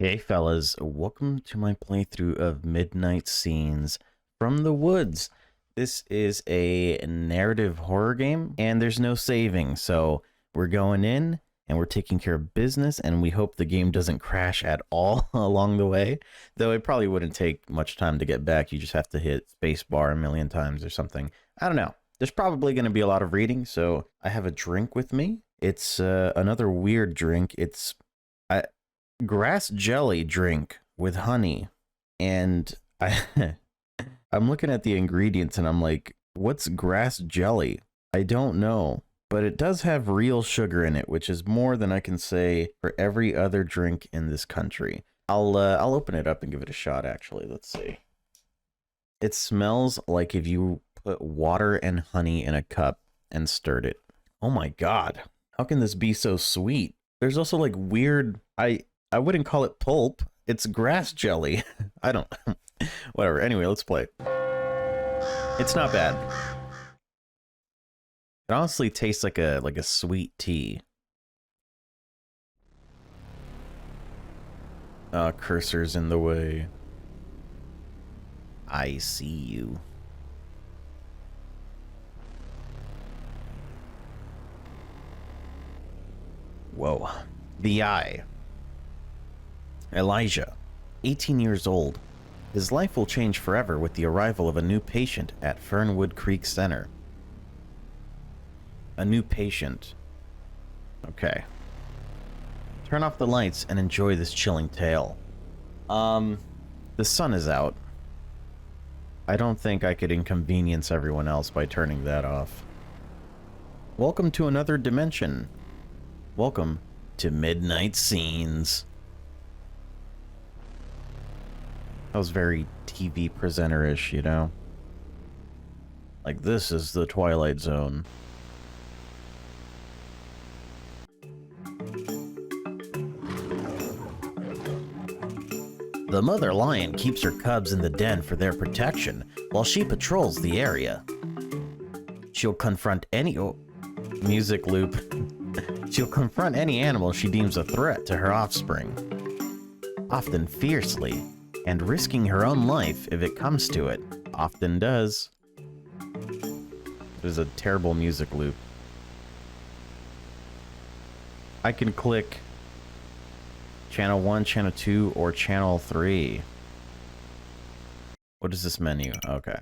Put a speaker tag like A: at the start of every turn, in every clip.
A: Hey fellas, welcome to my playthrough of Midnight Scenes from the Woods. This is a narrative horror game, and there's no saving, so we're going in, and we're taking care of business, and we hope the game doesn't crash at all along the way, though it probably wouldn't take much time to get back. You just have to hit spacebar a million times or something. I don't know. There's probably going to be a lot of reading, so I have a drink with me. It's another weird drink. It's... grass jelly drink with honey, and I'm looking at the ingredients and I'm like, what's grass jelly? I don't know, but it does have real sugar in it, which is more than I can say for every other drink in this country. I'll open it up and give it a shot. Actually, let's see. It smells like if you put water and honey in a cup and stirred it. Oh my god, how can this be so sweet? There's also like weird, I wouldn't call it pulp. It's grass jelly. I don't... Whatever. Anyway, let's play. It's not bad. It honestly tastes like a sweet tea. Cursor's in the way. I see you. Whoa. The Eye. Elijah, 18 years old. His life will change forever with the arrival of a new patient at Fernwood Creek Center. A new patient. Okay. Turn off the lights and enjoy this chilling tale. The sun is out. I don't think I could inconvenience everyone else by turning that off. Welcome to another dimension. Welcome to Midnight Scenes. That was very TV presenter-ish, you know? Like, this is the Twilight Zone. The mother lion keeps her cubs in the den for their protection, while she patrols the area. She'll confront any... Oh, music loop. She'll confront any animal she deems a threat to her offspring. Often fiercely, and risking her own life if it comes to it. Often does. There's a terrible music loop. I can click channel 1, channel 2, or channel 3. What is this menu? Okay.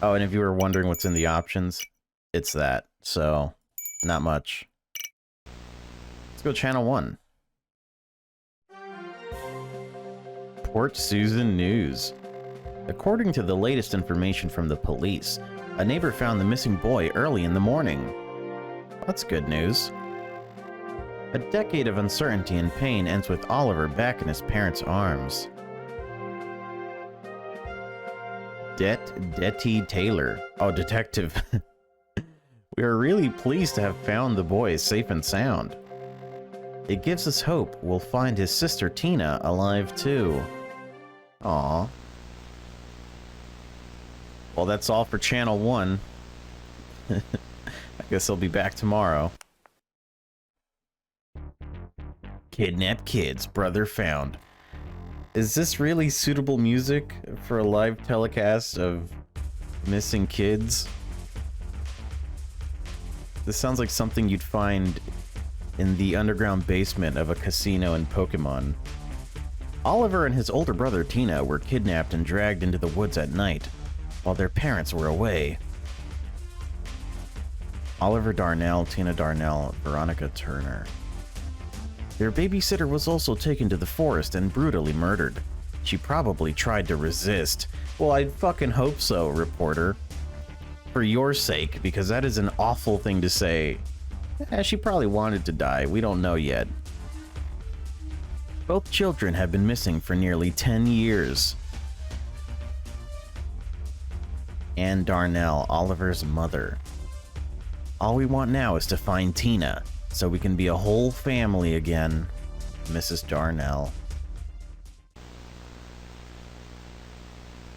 A: Oh, and if you were wondering what's in the options, it's that. So, not much. Let's go channel 1. Port Susan News. According to the latest information from the police, a neighbor found the missing boy early in the morning. That's good news. A decade of uncertainty and pain ends with Oliver back in his parents' arms. Detty Taylor. Oh, detective. We are really pleased to have found the boy safe and sound. It gives us hope we'll find his sister Tina alive too. Aww. Well, that's all for channel 1. I guess I'll be back tomorrow. Kidnapped kids, brother found. Is this really suitable music for a live telecast of missing kids? This sounds like something you'd find in the underground basement of a casino in Pokemon. Oliver and his older brother Tina were kidnapped and dragged into the woods at night, while their parents were away. Oliver Darnell, Tina Darnell, Veronica Turner. Their babysitter was also taken to the forest and brutally murdered. She probably tried to resist. Well, I'd fucking hope so, reporter. For your sake, because that is an awful thing to say. She probably wanted to die, we don't know yet. Both children have been missing for nearly 10 years. Anne Darnell, Oliver's mother. All we want now is to find Tina, so we can be a whole family again. Mrs. Darnell.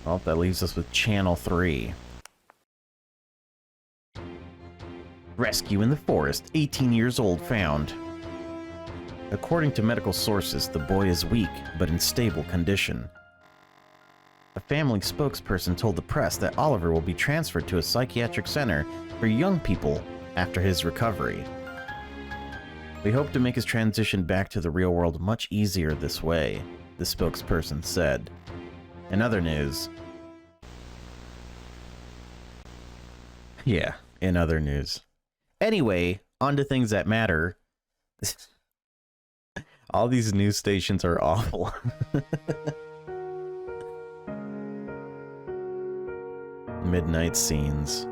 A: Well, that leaves us with channel 3. Rescue in the forest, 18 years old found. According to medical sources, the boy is weak, but in stable condition. A family spokesperson told the press that Oliver will be transferred to a psychiatric center for young people after his recovery. We hope to make his transition back to the real world much easier this way, the spokesperson said. In other news... Yeah, in other news. Anyway, on to things that matter. All these news stations are awful. Midnight scenes.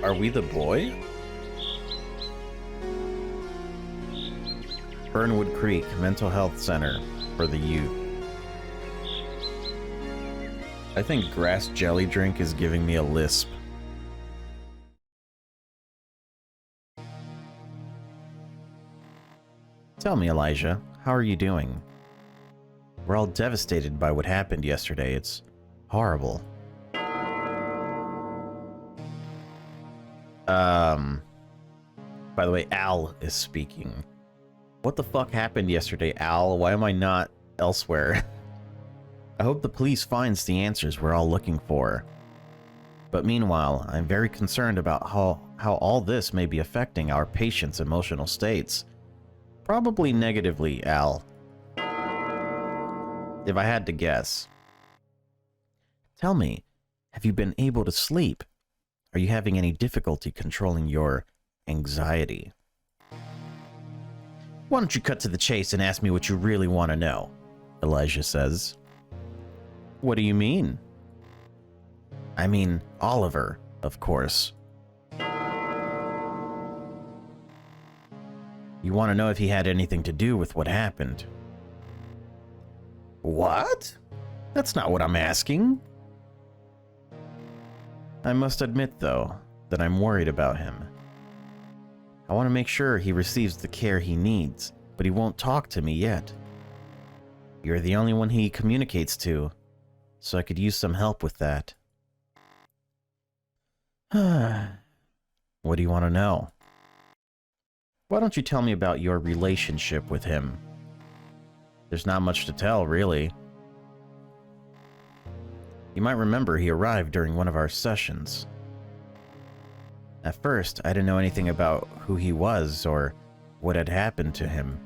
A: Are we the boy? Fernwood Creek Mental Health Center for the youth. I think grass jelly drink is giving me a lisp. Tell me, Elijah, how are you doing? We're all devastated by what happened yesterday. It's horrible. By the way, Al is speaking. What the fuck happened yesterday, Al? Why am I not elsewhere? I hope the police finds the answers we're all looking for. But meanwhile, I'm very concerned about how all this may be affecting our patients' emotional states. Probably negatively, Al. If I had to guess. Tell me, have you been able to sleep? Are you having any difficulty controlling your anxiety? Why don't you cut to the chase and ask me what you really want to know? Elijah says. What do you mean? I mean, Oliver, of course. You want to know if he had anything to do with what happened? What? That's not what I'm asking. I must admit, though, that I'm worried about him. I want to make sure he receives the care he needs, but he won't talk to me yet. You're the only one he communicates to, so I could use some help with that. What do you want to know? Why don't you tell me about your relationship with him? There's not much to tell, really. You might remember he arrived during one of our sessions. At first, I didn't know anything about who he was or what had happened to him.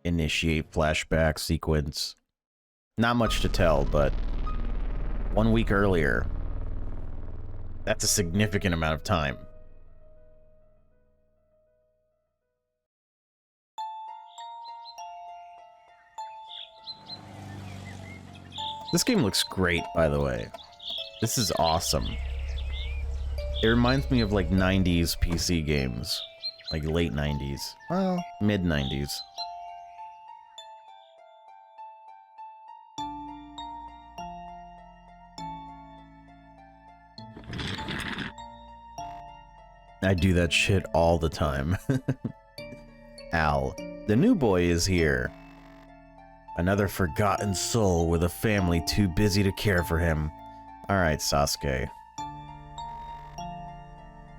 A: Initiate flashback sequence. Not much to tell, but 1 week earlier. That's a significant amount of time. This game looks great, by the way. This is awesome. It reminds me of like 90s PC games. Like late 90s. Well, mid 90s. I do that shit all the time. Al, the new boy is here. Another forgotten soul with a family too busy to care for him. Alright, Sasuke.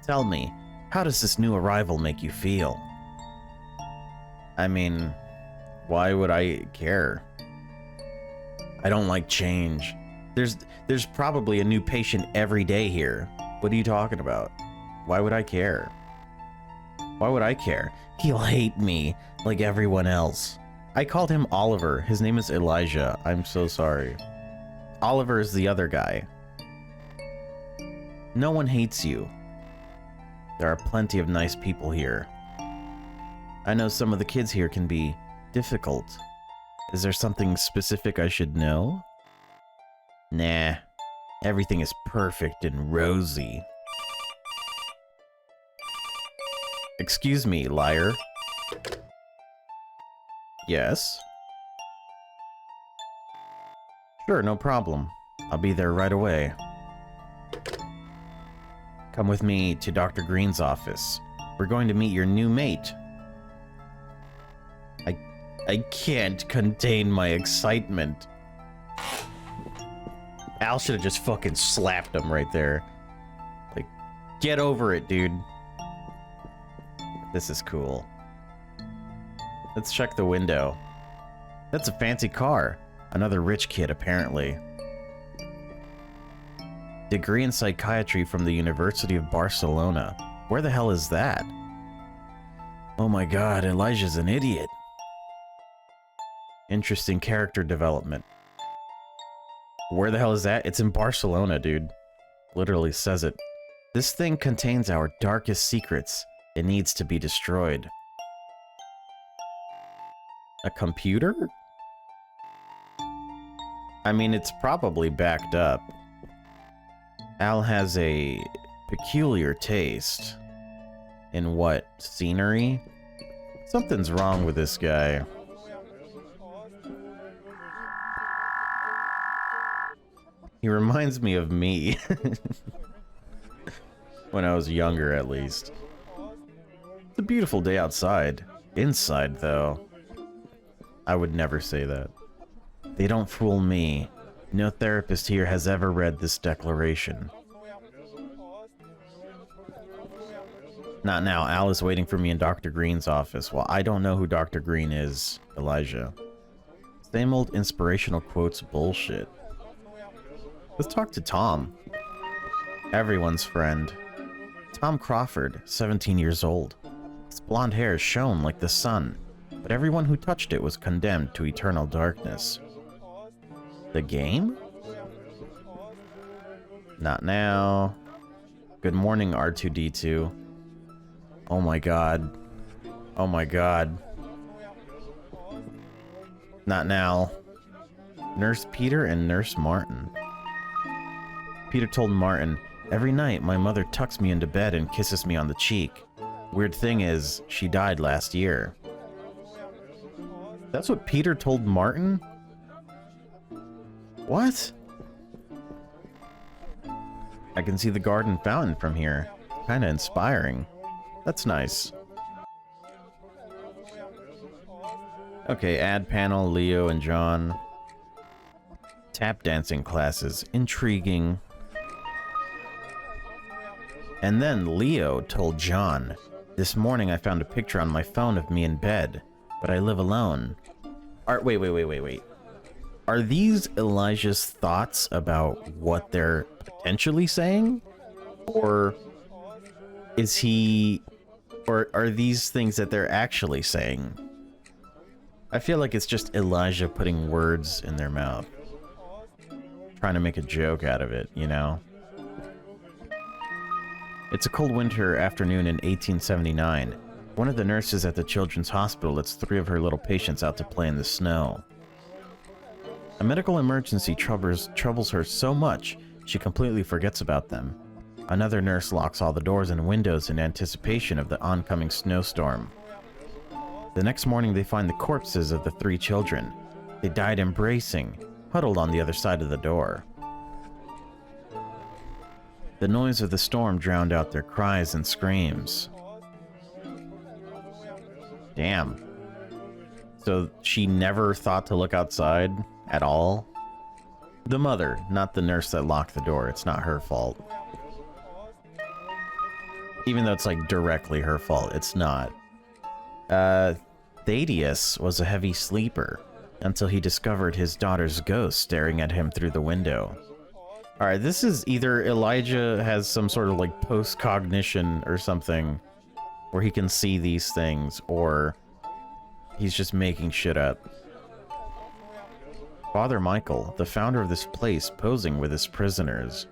A: Tell me, how does this new arrival make you feel? I mean, why would I care? I don't like change. There's probably a new patient every day here. What are you talking about? Why would I care? Why would I care? He'll hate me, like everyone else. I called him Oliver. His name is Elijah. I'm so sorry. Oliver is the other guy. No one hates you. There are plenty of nice people here. I know some of the kids here can be difficult. Is there something specific I should know? Nah. Everything is perfect and rosy. Excuse me, liar. Yes? Sure, no problem. I'll be there right away. Come with me to Dr. Green's office. We're going to meet your new mate. I can't contain my excitement. Al should have just fucking slapped him right there. Like, get over it, dude. This is cool. Let's check the window. That's a fancy car. Another rich kid, apparently. Degree in psychiatry from the University of Barcelona. Where the hell is that? Oh my god, Elijah's an idiot. Interesting character development. Where the hell is that? It's in Barcelona, dude. Literally says it. This thing contains our darkest secrets. It needs to be destroyed. A computer? I mean, it's probably backed up. Al has a peculiar taste. In what? Scenery? Something's wrong with this guy. He reminds me of me. When I was younger, at least. It's a beautiful day outside. Inside, though. I would never say that. They don't fool me. No therapist here has ever read this declaration. Not now. Al is waiting for me in Dr. Green's office. Well, I don't know who Dr. Green is, Elijah. Same old inspirational quotes bullshit. Let's talk to Tom. Everyone's friend. Tom Crawford, 17 years old. His blonde hair shone like the sun, but everyone who touched it was condemned to eternal darkness. The game? Not now. Good morning, R2-D2. Oh my god. Oh my god. Not now. Nurse Peter and Nurse Martin. Peter told Martin, "Every night my mother tucks me into bed and kisses me on the cheek. Weird thing is, she died last year." That's what Peter told Martin? What? I can see the garden fountain from here. Kinda inspiring. That's nice. Okay, ad panel, Leo and John. Tap dancing classes. Intriguing. And then Leo told John, "This morning I found a picture on my phone of me in bed, but I live alone." Wait. Are these Elijah's thoughts about what they're potentially saying? Or is he... Or are these things that they're actually saying? I feel like it's just Elijah putting words in their mouth. Trying to make a joke out of it, you know? It's a cold winter afternoon in 1879. One of the nurses at the children's hospital lets 3 of her little patients out to play in the snow. A medical emergency troubles her so much, she completely forgets about them. Another nurse locks all the doors and windows in anticipation of the oncoming snowstorm. The next morning they find the corpses of the 3 children. They died embracing, huddled on the other side of the door. The noise of the storm drowned out their cries and screams. Damn. So she never thought to look outside at all? The mother, not the nurse that locked the door. It's not her fault. Even though it's like directly her fault, it's not. Thaddeus was a heavy sleeper until he discovered his daughter's ghost staring at him through the window. Alright, this is either Elijah has some sort of like post-cognition or something where he can see these things, or he's just making shit up. Father Michael, the founder of this place, posing with his prisoners.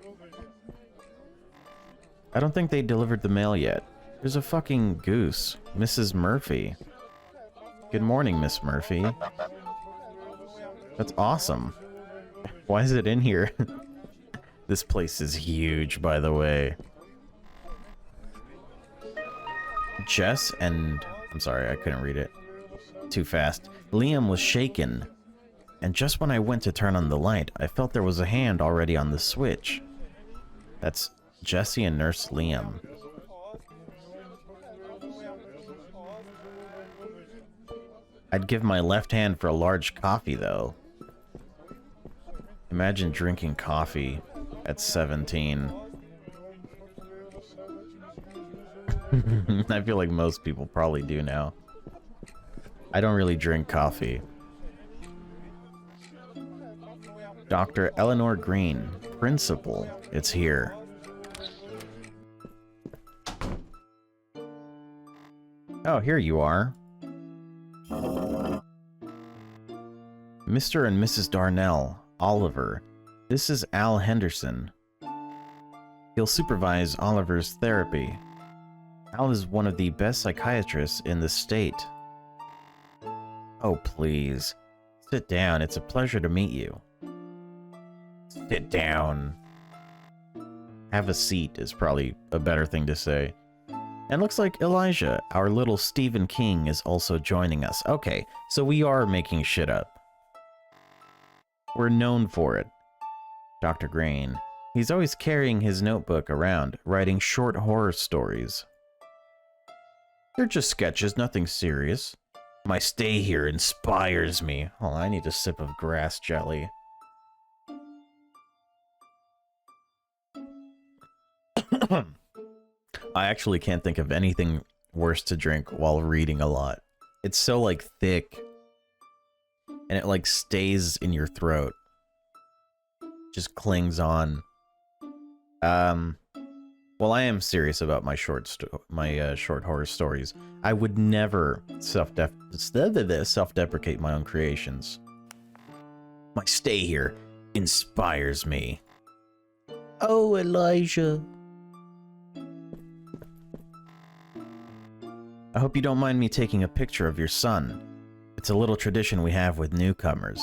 A: I don't think they delivered the mail yet. There's a fucking goose. Mrs. Murphy. Good morning, Miss Murphy. That's awesome. Why is it in here? This place is huge, by the way. Jess and... I'm sorry, I couldn't read it too fast. Liam was shaken. And just when I went to turn on the light, I felt there was a hand already on the switch. That's Jesse and Nurse Liam. I'd give my left hand for a large coffee, though. Imagine drinking coffee at 17. I feel like most people probably do now. I don't really drink coffee. Dr. Eleanor Green, principal. It's here. Oh, here you are. Mr. and Mrs. Darnell, Oliver. This is Al Henderson. He'll supervise Oliver's therapy. Al is one of the best psychiatrists in the state. Oh, please. Sit down. It's a pleasure to meet you. Sit down. Have a seat is probably a better thing to say. And looks like Elijah, our little Stephen King, is also joining us. Okay, so we are making shit up. We're known for it. Dr. Green. He's always carrying his notebook around, writing short horror stories. They're just sketches, nothing serious. My stay here inspires me. Oh, I need a sip of grass jelly. I actually can't think of anything worse to drink while reading a lot. It's so, like, thick. And it, like, stays in your throat. Just clings on. Well, I am serious about my short horror stories. I would never self-deprecate my own creations. My stay here inspires me. Oh, Elijah. I hope you don't mind me taking a picture of your son. It's a little tradition we have with newcomers.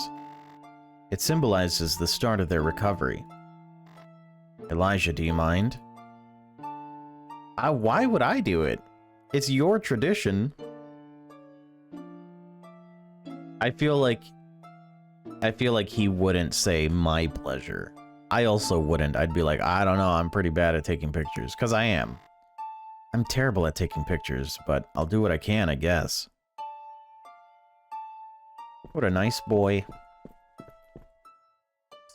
A: It symbolizes the start of their recovery. Elijah, do you mind? Why would I do it? It's your tradition. I feel like he wouldn't say my pleasure. I also wouldn't. I'd be like, I don't know, I'm pretty bad at taking pictures. Because I am. I'm terrible at taking pictures, but I'll do what I can, I guess. What a nice boy.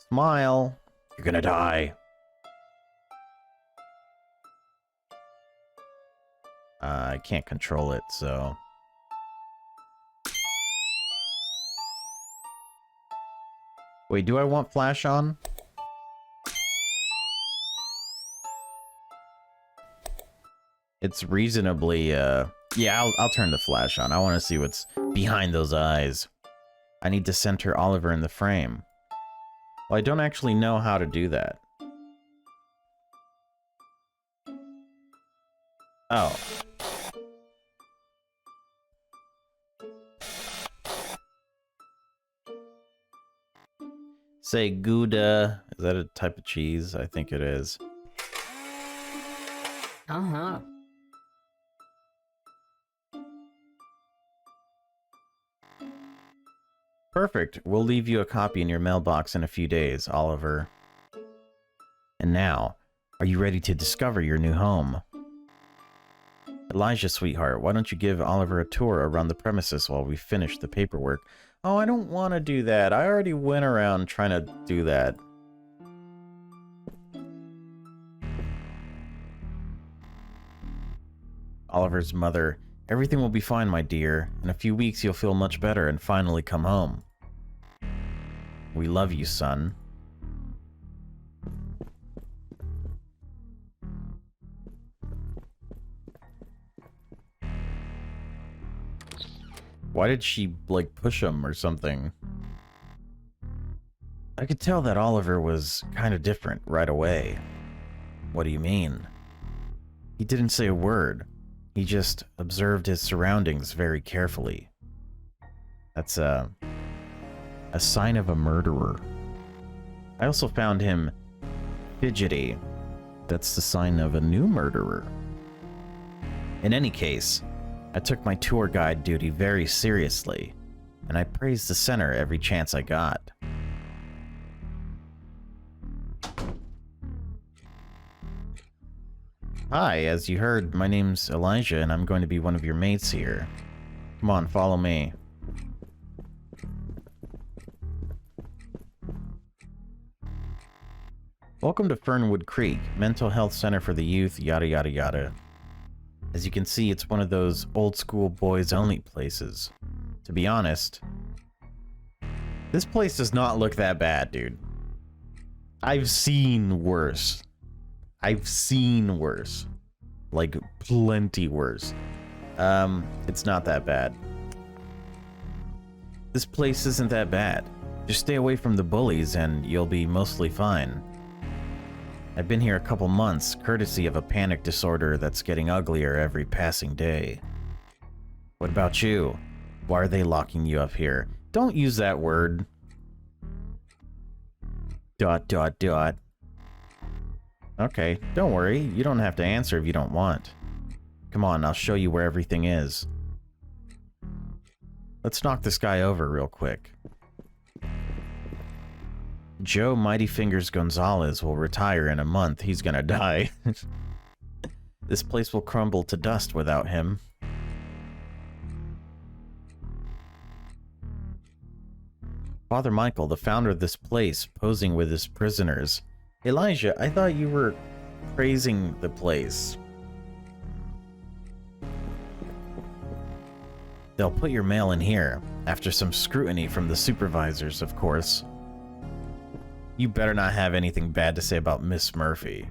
A: Smile. You're gonna die. I can't control it, so... Wait, do I want flash on? It's reasonably, yeah, I'll turn the flash on. I want to see what's behind those eyes. I need to center Oliver in the frame. Well, I don't actually know how to do that. Oh. Say Gouda. Is that a type of cheese? I think it is.
B: Uh-huh.
A: Perfect. We'll leave you a copy in your mailbox in a few days, Oliver. And now, are you ready to discover your new home? Elijah, sweetheart, why don't you give Oliver a tour around the premises while we finish the paperwork? Oh, I don't want to do that. I already went around trying to do that. Oliver's mother. Everything will be fine, my dear. In a few weeks, you'll feel much better and finally come home. We love you, son. Why did she, like, push him or something? I could tell that Oliver was kind of different right away. What do you mean? He didn't say a word. He just observed his surroundings very carefully. That's a sign of a murderer. I also found him fidgety. That's the sign of a new murderer. In any case, I took my tour guide duty very seriously, and I praised the center every chance I got. Hi, as you heard, my name's Elijah, and I'm going to be one of your mates here. Come on, follow me. Welcome to Fernwood Creek, mental health center for the youth, yada yada yada. As you can see, it's one of those old school boys only places. To be honest, this place does not look that bad, dude. I've seen worse. I've seen worse. Like, plenty worse. It's not that bad. This place isn't that bad. Just stay away from the bullies and you'll be mostly fine. I've been here a couple months, courtesy of a panic disorder that's getting uglier every passing day. What about you? Why are they locking you up here? Don't use that word. ... Okay, don't worry. You don't have to answer if you don't want. Come on, I'll show you where everything is. Let's knock this guy over real quick. Joe Mighty Fingers Gonzalez will retire in a month. He's gonna die. This place will crumble to dust without him. Father Michael, the founder of this place, posing with his prisoners. Elijah, I thought you were praising the place. They'll put your mail in here, after some scrutiny from the supervisors, of course. You better not have anything bad to say about Miss Murphy.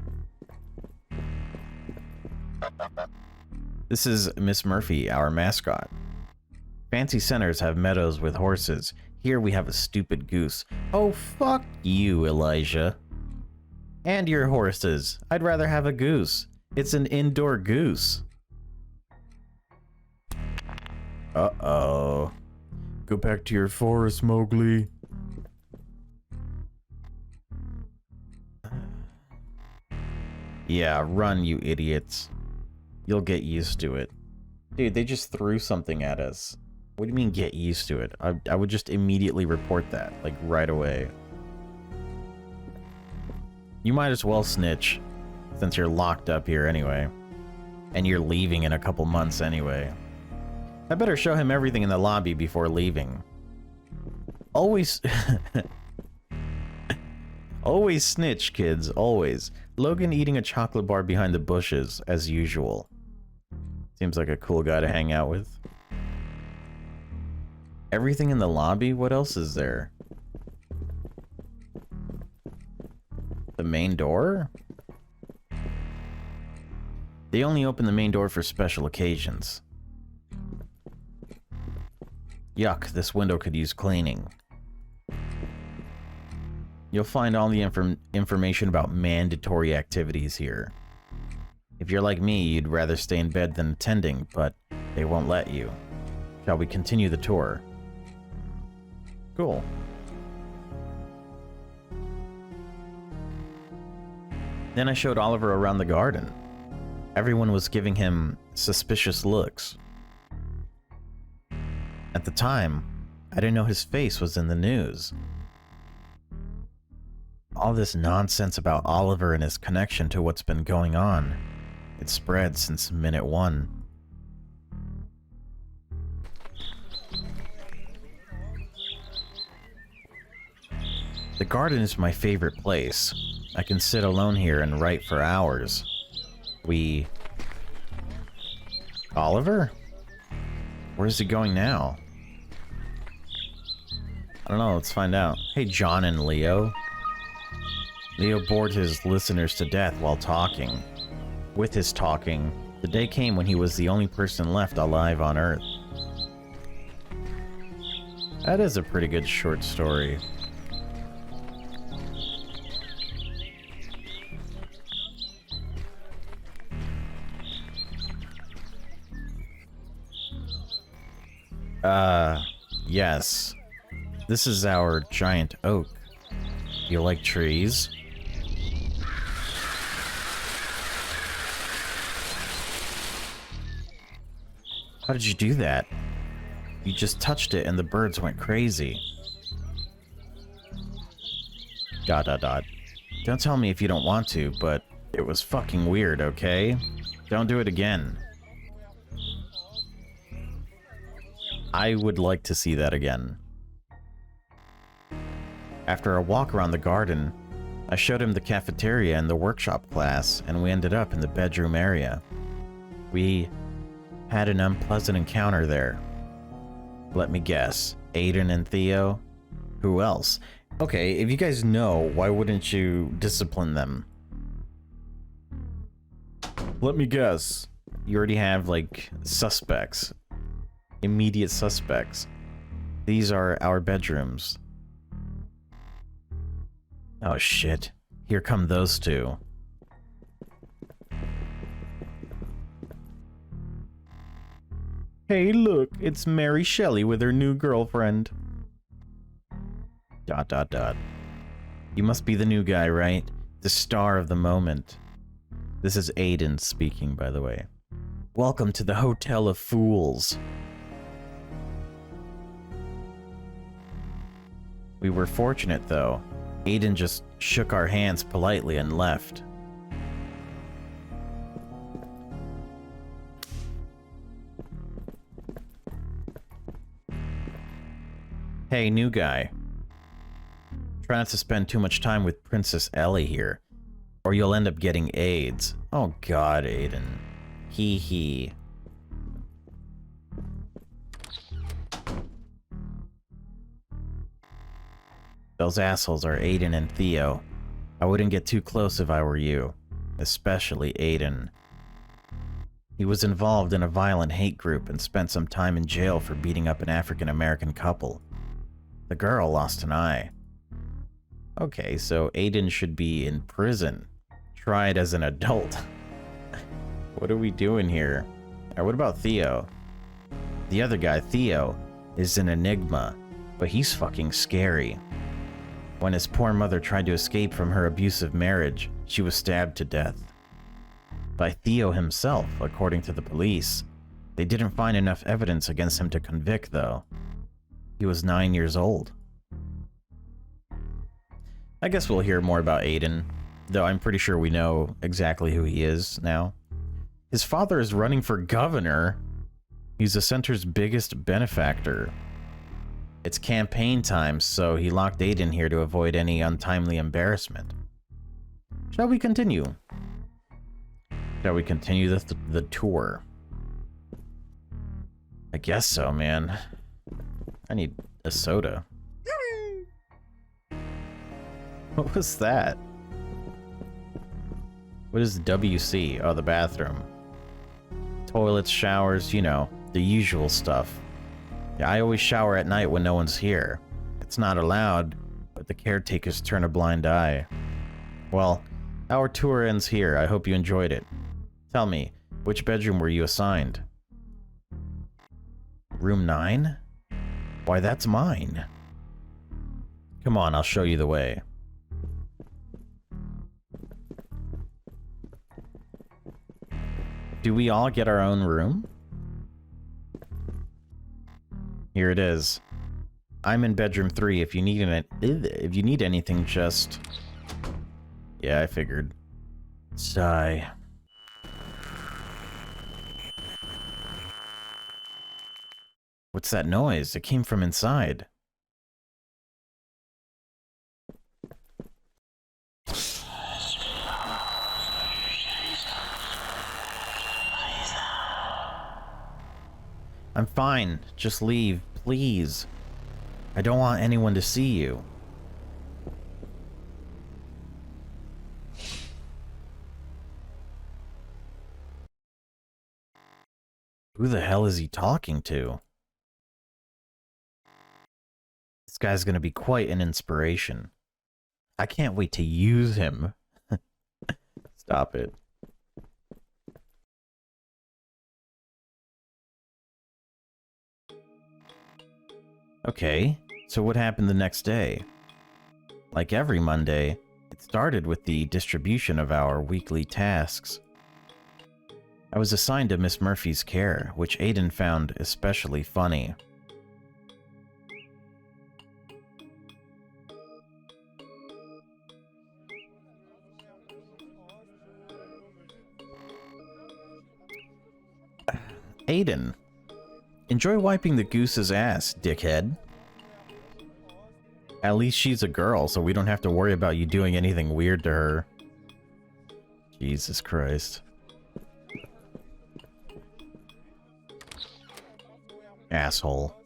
A: This is Miss Murphy, our mascot. Fancy centers have meadows with horses. Here we have a stupid goose. Oh, fuck you, Elijah. And your horses. I'd rather have a goose. It's an indoor goose. Uh-oh. Go back to your forest, Mowgli. Yeah, run, you idiots. You'll get used to it. Dude, they just threw something at us. What do you mean get used to it? I would just immediately report that, like, right away. You might as well snitch, since you're locked up here anyway. And you're leaving in a couple months anyway. I better show him everything in the lobby before leaving. Always... Always snitch, kids, always. Logan eating a chocolate bar behind the bushes, as usual. Seems like a cool guy to hang out with. Everything in the lobby? What else is there? The main door? They only open the main door for special occasions. Yuck, this window could use cleaning. You'll find all the information about mandatory activities here. If you're like me, you'd rather stay in bed than attending, but they won't let you. Shall we continue the tour? Cool. Then I showed Oliver around the garden. Everyone was giving him suspicious looks. At the time, I didn't know his face was in the news. All this nonsense about Oliver and his connection to what's been going on. It's spread since minute one. The garden is my favorite place. I can sit alone here and write for hours. Oliver? Where's he going now? I don't know, let's find out. Hey, John and Leo. Leo bored his listeners to death while talking. With his talking, the day came when he was the only person left alive on Earth. That is a pretty good short story. Yes. This is our giant oak. You like trees? How did you do that? You just touched it and the birds went crazy. ... Don't tell me if you don't want to, but it was fucking weird, okay? Don't do it again. I would like to see that again. After a walk around the garden, I showed him the cafeteria and the workshop class, and we ended up in the bedroom area. We had an unpleasant encounter there. Let me guess. Aiden and Theo? Who else? Okay, if you guys know, why wouldn't you discipline them? Let me guess. You already have, like, suspects. Immediate suspects. These are our bedrooms. Oh shit. Here come those two. Hey look, it's Mary Shelley with her new girlfriend. ... You must be the new guy, right? The star of the moment. This is Aiden speaking, by the way. Welcome to the Hotel of Fools. We were fortunate, though. Aiden just shook our hands politely and left. Hey, new guy. Try not to spend too much time with Princess Ellie here, or you'll end up getting AIDS. Oh god, Aiden. Hee hee. Those assholes are Aiden and Theo. I wouldn't get too close if I were you. Especially Aiden. He was involved in a violent hate group and spent some time in jail for beating up an African-American couple. The girl lost an eye. Okay, so Aiden should be in prison. Tried as an adult. What are we doing here? What about Theo? The other guy, Theo, is an enigma, but he's fucking scary. When his poor mother tried to escape from her abusive marriage, she was stabbed to death. By Theo himself, according to the police. They didn't find enough evidence against him to convict, though. He was 9 years old. I guess we'll hear more about Aiden, though I'm pretty sure we know exactly who he is now. His father is running for governor. He's the center's biggest benefactor. It's campaign time, so he locked Aiden here to avoid any untimely embarrassment. Shall we continue? Shall we continue the tour? I guess so, man. I need a soda. What was that? What is WC? Oh, the bathroom. Toilets, showers, you know, the usual stuff. Yeah, I always shower at night when no one's here. It's not allowed, but the caretakers turn a blind eye. Well, our tour ends here. I hope you enjoyed it. Tell me, which bedroom were you assigned? Room 9? Why, that's mine. Come on, I'll show you the way. Do we all get our own room? Here it is. I'm in bedroom 3. If you need anything, just... Yeah, I figured. Sigh. What's that noise? It came from inside. I'm fine. Just leave, please. I don't want anyone to see you. Who the hell is he talking to? This guy's gonna be quite an inspiration. I can't wait to use him. Stop it. Okay, so what happened the next day? Like every Monday, it started with the distribution of our weekly tasks. I was assigned to Miss Murphy's care, which Aiden found especially funny. Aiden, enjoy wiping the goose's ass, dickhead. At least she's a girl, so we don't have to worry about you doing anything weird to her. Jesus Christ. Asshole.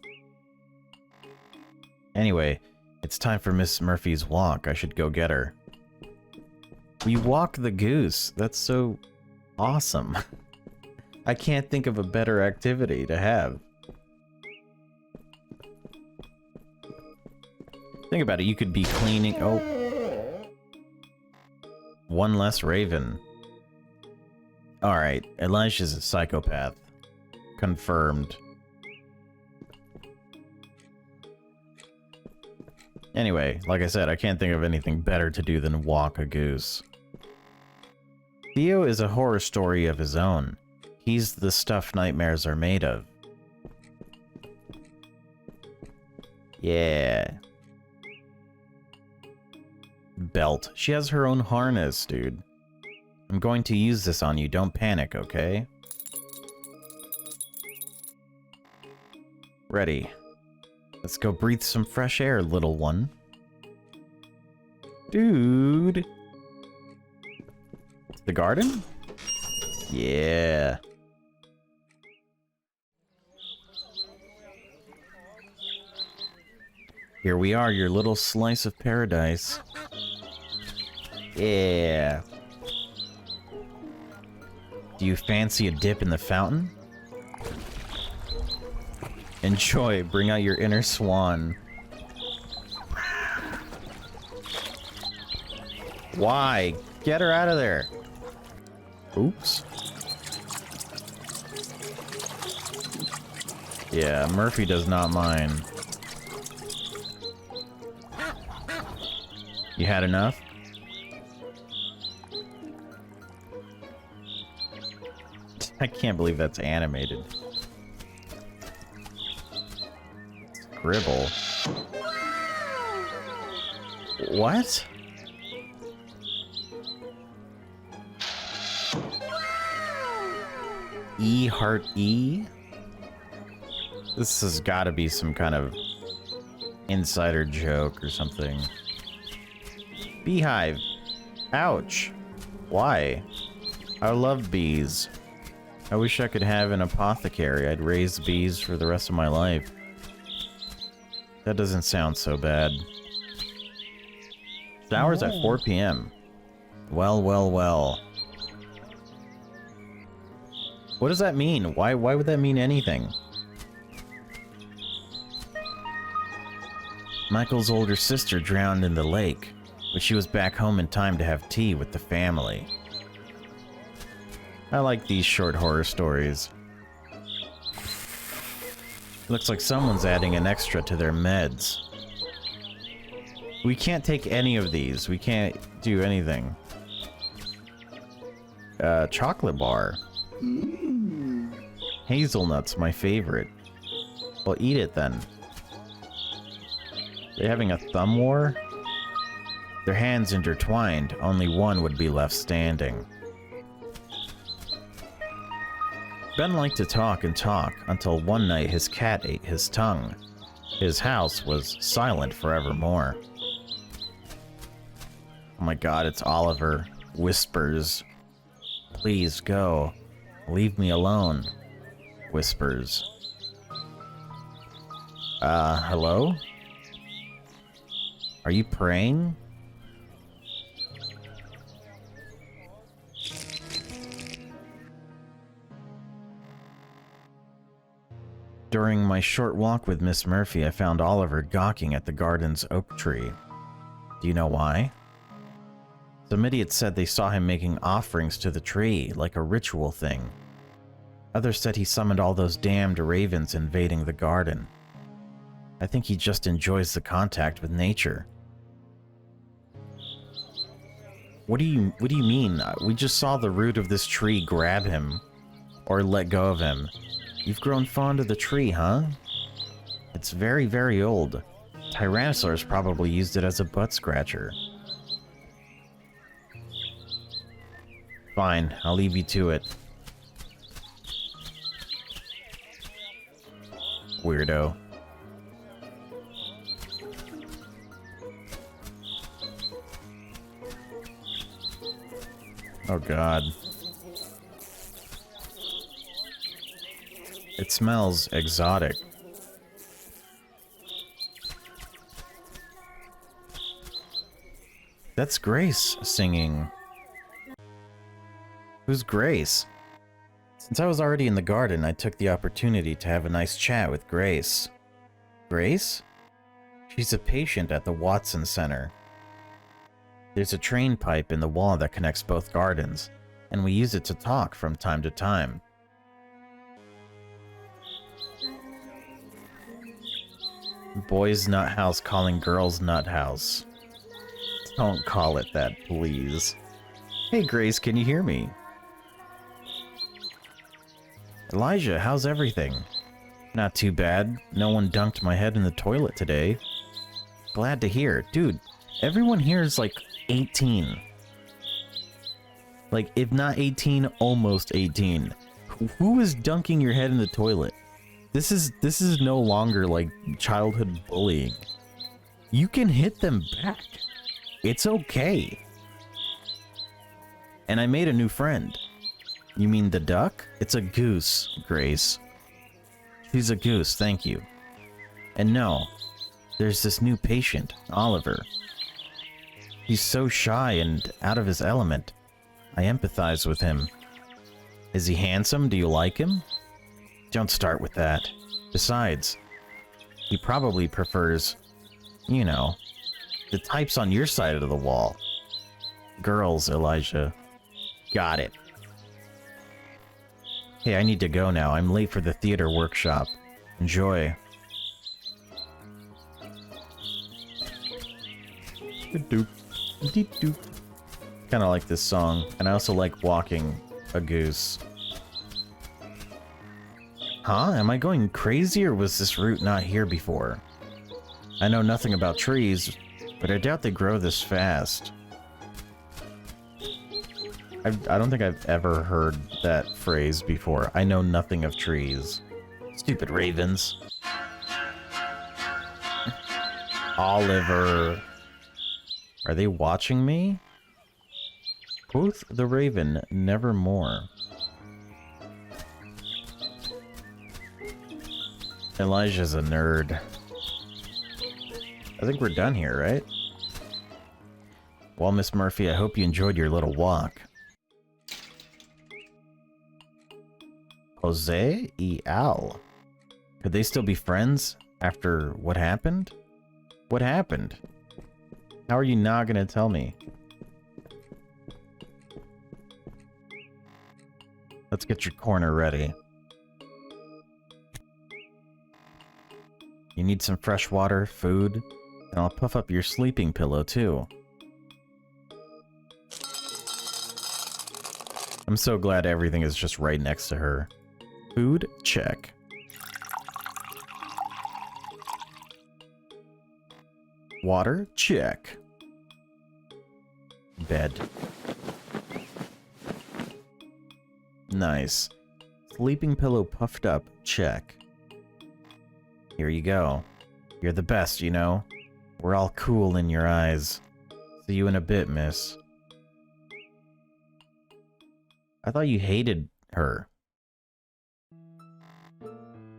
A: Anyway, it's time for Miss Murphy's walk. I should go get her. We walk the goose. That's so awesome. I can't think of a better activity to have. Think about it, you could be cleaning... Oh. One less raven. Alright, Elijah's a psychopath. Confirmed. Anyway, like I said, I can't think of anything better to do than walk a goose. Theo is a horror story of his own. He's the stuff nightmares are made of. Yeah. Belt. She has her own harness, dude. I'm going to use this on you. Don't panic, okay? Ready. Let's go breathe some fresh air, little one. Dude. The garden? Yeah. Here we are, your little slice of paradise. Yeah. Do you fancy a dip in the fountain? Enjoy, bring out your inner swan. Why? Get her out of there. Oops. Yeah, Murphy does not mind. You had enough? I can't believe that's animated. Scribble. What? E heart E? This has got to be some kind of insider joke or something. Beehive. Ouch. Why? I love bees. I wish I could have an apothecary. I'd raise bees for the rest of my life. That doesn't sound so bad. Showers at 4 p.m. Well, well, well. What does that mean? Why would that mean anything? Michael's older sister drowned in the lake, but she was back home in time to have tea with the family. I like these short horror stories. Looks like someone's adding an extra to their meds. We can't take any of these. We can't do anything. Chocolate bar. Hazelnut's my favorite. Well, eat it then. They're having a thumb war? Their hands intertwined, only one would be left standing. Ben liked to talk and talk until one night his cat ate his tongue. His house was silent forevermore. Oh my god, it's Oliver. Whispers. Please go. Leave me alone. Whispers. Hello? Are you praying? During my short walk with Miss Murphy, I found Oliver gawking at the garden's oak tree. Do you know why? Some idiot said they saw him making offerings to the tree, like a ritual thing. Others said he summoned all those damned ravens invading the garden. I think he just enjoys the contact with nature. What do you mean? We just saw the root of this tree grab him, or let go of him. You've grown fond of the tree, huh? It's very, very old. Tyrannosaurs probably used it as a butt scratcher. Fine, I'll leave you to it. Weirdo. Oh god. It smells exotic. That's Grace singing. Who's Grace? Since I was already in the garden, I took the opportunity to have a nice chat with Grace. Grace? She's a patient at the Watson Center. There's a drain pipe in the wall that connects both gardens, and we use it to talk from time to time. Boys nut house calling girls nut house. Don't call it that, please. Hey Grace, can you hear me? Elijah, how's everything? Not too bad. No one dunked my head in the toilet today. Glad to hear. Dude, everyone here is like 18. Like, if not 18, almost 18. Who is dunking your head in the toilet? This is no longer like childhood bullying. You can hit them back. It's okay. And I made a new friend. You mean the duck? It's a goose, Grace. She's a goose, thank you. And no, there's this new patient, Oliver. He's so shy and out of his element. I empathize with him. Is he handsome? Do you like him? Don't start with that. Besides, he probably prefers, you know, the types on your side of the wall. Girls, Elijah. Got it. Hey, I need to go now. I'm late for the theater workshop. Enjoy. Kind of like this song, and I also like walking a goose. Huh? Am I going crazy, or was this route not here before? I know nothing about trees, but I doubt they grow this fast. I don't think I've ever heard that phrase before. I know nothing of trees. Stupid ravens. Oliver. Are they watching me? Quoth the raven, nevermore. Elijah's a nerd. I think we're done here, right? Well, Miss Murphy, I hope you enjoyed your little walk. Jose y Al. Could they still be friends after what happened? What happened? How are you not gonna tell me? Let's get your corner ready. You need some fresh water, food, and I'll puff up your sleeping pillow too. I'm so glad everything is just right next to her. Food, check. Water, check. Bed. Nice. Sleeping pillow puffed up, check. Here you go. You're the best, you know. We're all cool in your eyes. See you in a bit, miss. I thought you hated her.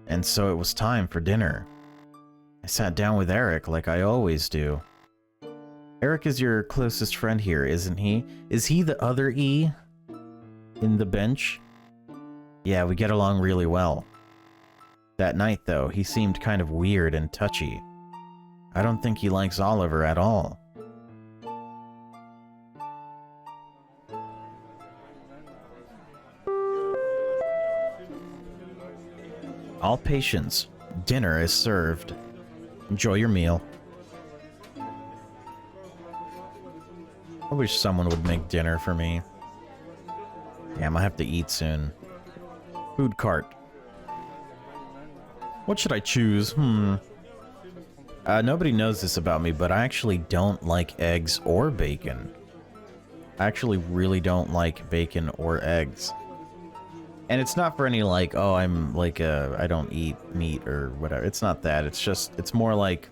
A: And so it was time for dinner. I sat down with Eric like I always do. Eric is your closest friend here, isn't he? Is he the other E in the bench? Yeah, we get along really well. That night, though, he seemed kind of weird and touchy. I don't think he likes Oliver at all. All patience. Dinner is served. Enjoy your meal. I wish someone would make dinner for me. Yeah, I'm gonna have to eat soon. Food cart. What should I choose? Nobody knows this about me, but I actually don't like eggs or bacon. I actually really don't like bacon or eggs. And it's not for any like, oh, I'm like I don't eat meat or whatever. It's not that. It's just, it's more like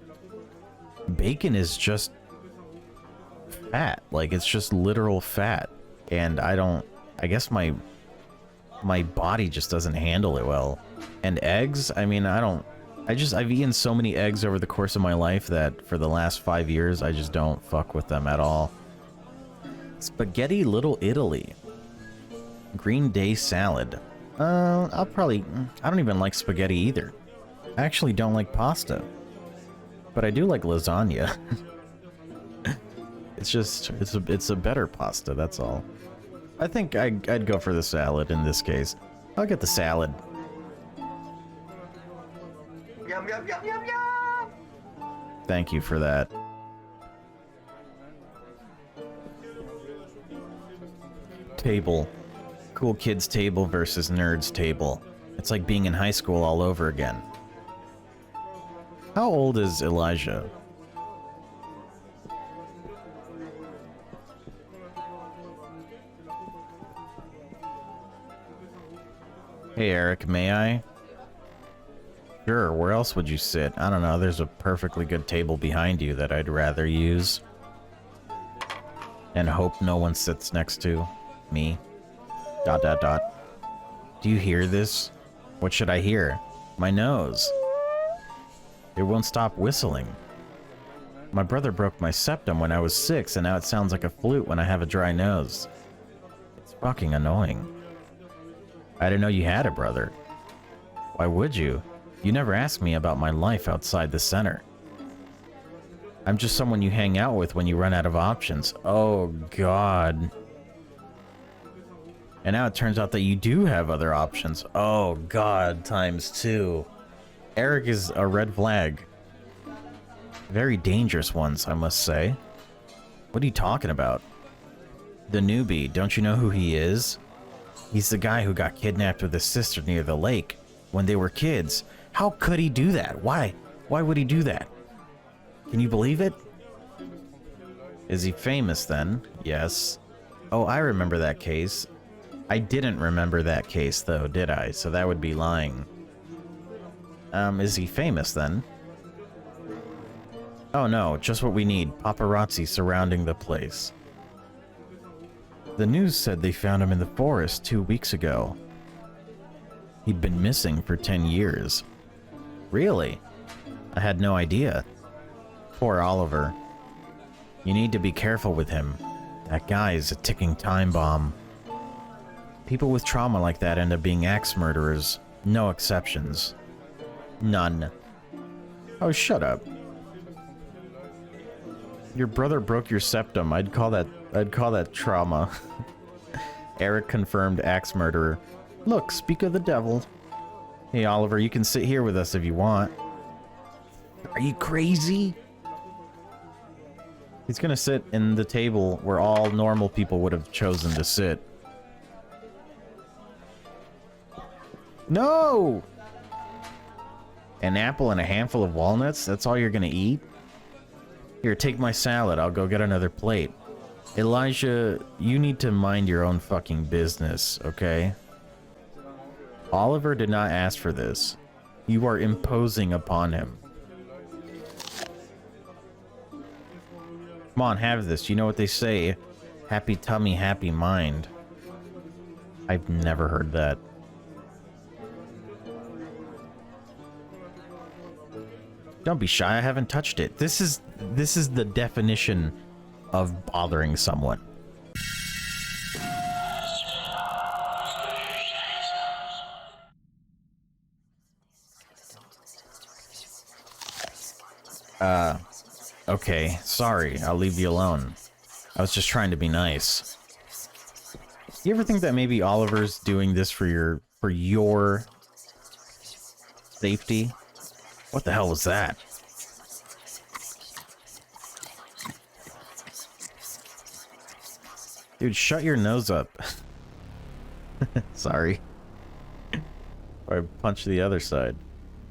A: bacon is just fat. Like, it's just literal fat. and I guess my body just doesn't handle it well. And eggs, I mean, I've eaten so many eggs over the course of my life that for the last 5 years, I just don't fuck with them at all. Spaghetti Little Italy. Green Day salad. I don't even like spaghetti either. I actually don't like pasta. But I do like lasagna. It's a better pasta, that's all. I think I'd go for the salad in this case. I'll get the salad.
B: Yum, yum, yum, yum, yum!
A: Thank you for that. Table. Cool kids table versus nerds table. It's like being in high school all over again. How old is Elijah? Hey Eric, may I? Sure, where else would you sit? I don't know, there's a perfectly good table behind you that I'd rather use. And hope no one sits next to me. ... Do you hear this? What should I hear? My nose. It won't stop whistling. My brother broke my septum when I was 6, and now it sounds like a flute when I have a dry nose. It's fucking annoying. I didn't know you had a brother. Why would you? You never asked me about my life outside the center. I'm just someone you hang out with when you run out of options. Oh, God. And now it turns out that you do have other options. Oh, God, ×2. Eric is a red flag. Very dangerous ones, I must say. What are you talking about? The newbie, don't you know who he is? He's the guy who got kidnapped with his sister near the lake when they were kids. How could he do that? Why? Why would he do that? Can you believe it? Is he famous then? Yes. Oh, I remember that case. I didn't remember that case though, did I? So that would be lying. Is he famous then? Oh no, just what we need. Paparazzi surrounding the place. The news said they found him in the forest 2 weeks ago. He'd been missing for 10 years. Really? I had no idea. Poor Oliver. You need to be careful with him. That guy is a ticking time bomb. People with trauma like that end up being axe murderers. No exceptions. None. Oh, shut up. Your brother broke your septum. I'd call that trauma. Eric confirmed axe murderer. Look, speak of the devil. Hey, Oliver, you can sit here with us if you want. Are you crazy? He's gonna sit in the table where all normal people would have chosen to sit. No! An apple and a handful of walnuts? That's all you're gonna eat? Here, take my salad. I'll go get another plate. Elijah, you need to mind your own fucking business, okay? Oliver did not ask for this. You are imposing upon him. Come on, have this. You know what they say? Happy tummy, happy mind. I've never heard that. Don't be shy, I haven't touched it. This is the definition of bothering someone. Okay, sorry, I'll leave you alone. I was just trying to be nice. You ever think that maybe Oliver's doing this for your safety? What the hell was that? Dude, shut your nose up. Sorry. Or I punched the other side.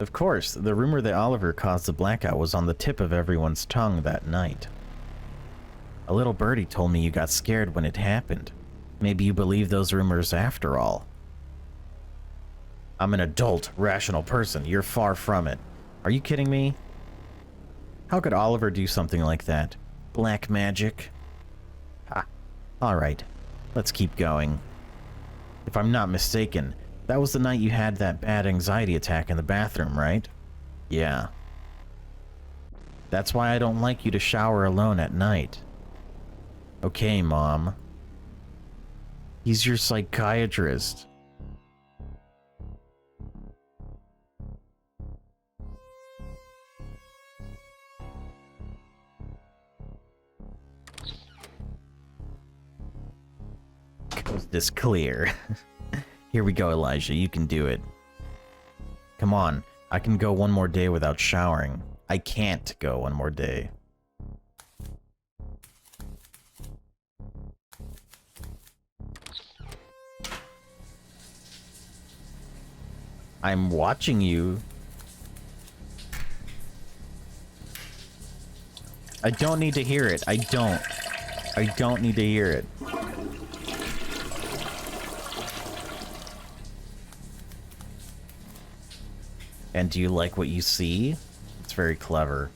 A: Of course, the rumor that Oliver caused the blackout was on the tip of everyone's tongue that night. A little birdie told me you got scared when it happened. Maybe you believe those rumors after all. I'm an adult, rational person. You're far from it. Are you kidding me? How could Oliver do something like that? Black magic? Ha. Alright. Let's keep going. If I'm not mistaken, that was the night you had that bad anxiety attack in the bathroom, right? Yeah. That's why I don't like you to shower alone at night. Okay, Mom. He's your psychiatrist. Was this clear? Here we go, Elijah. You can do it. Come on. I can go one more day without showering. I can't go one more day. I'm watching you. I don't need to hear it. I don't need to hear it. And do you like what you see? It's very clever.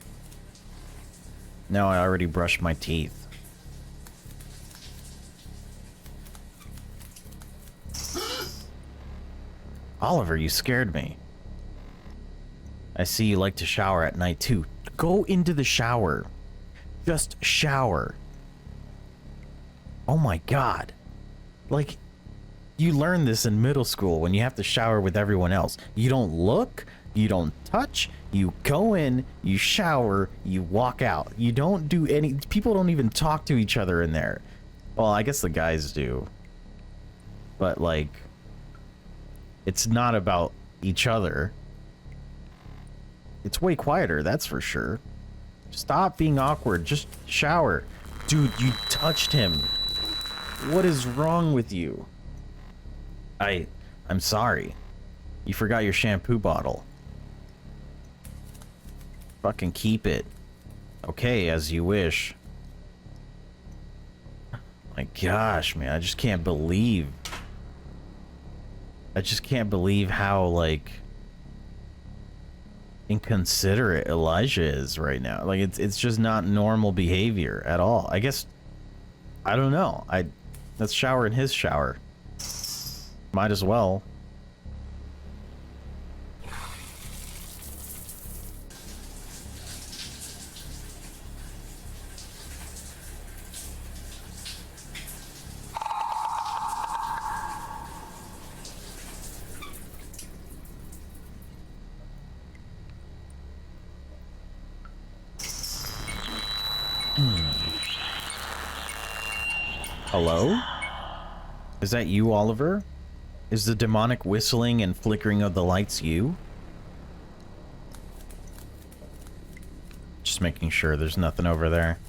A: No, I already brushed my teeth. Oliver, you scared me. I see you like to shower at night too. Go into the shower. Just shower. Oh my god. Like, you learn this in middle school when you have to shower with everyone else. You don't look, you don't touch, you go in, you shower, you walk out. You don't do any... People don't even talk to each other in there. Well, I guess the guys do. But, like... It's not about each other. It's way quieter, that's for sure. Stop being awkward. Just shower. Dude, you touched him. What is wrong with you? I'm sorry. You forgot your shampoo bottle. Fucking keep it. Okay, as you wish. My gosh, man. I just can't believe how, like, inconsiderate Elijah is right now. Like, it's just not normal behavior at all. I guess, I don't know. Let's shower in his shower. Might as well. Hello? Is that you, Oliver? Is the demonic whistling and flickering of the lights you? Just making sure there's nothing over there.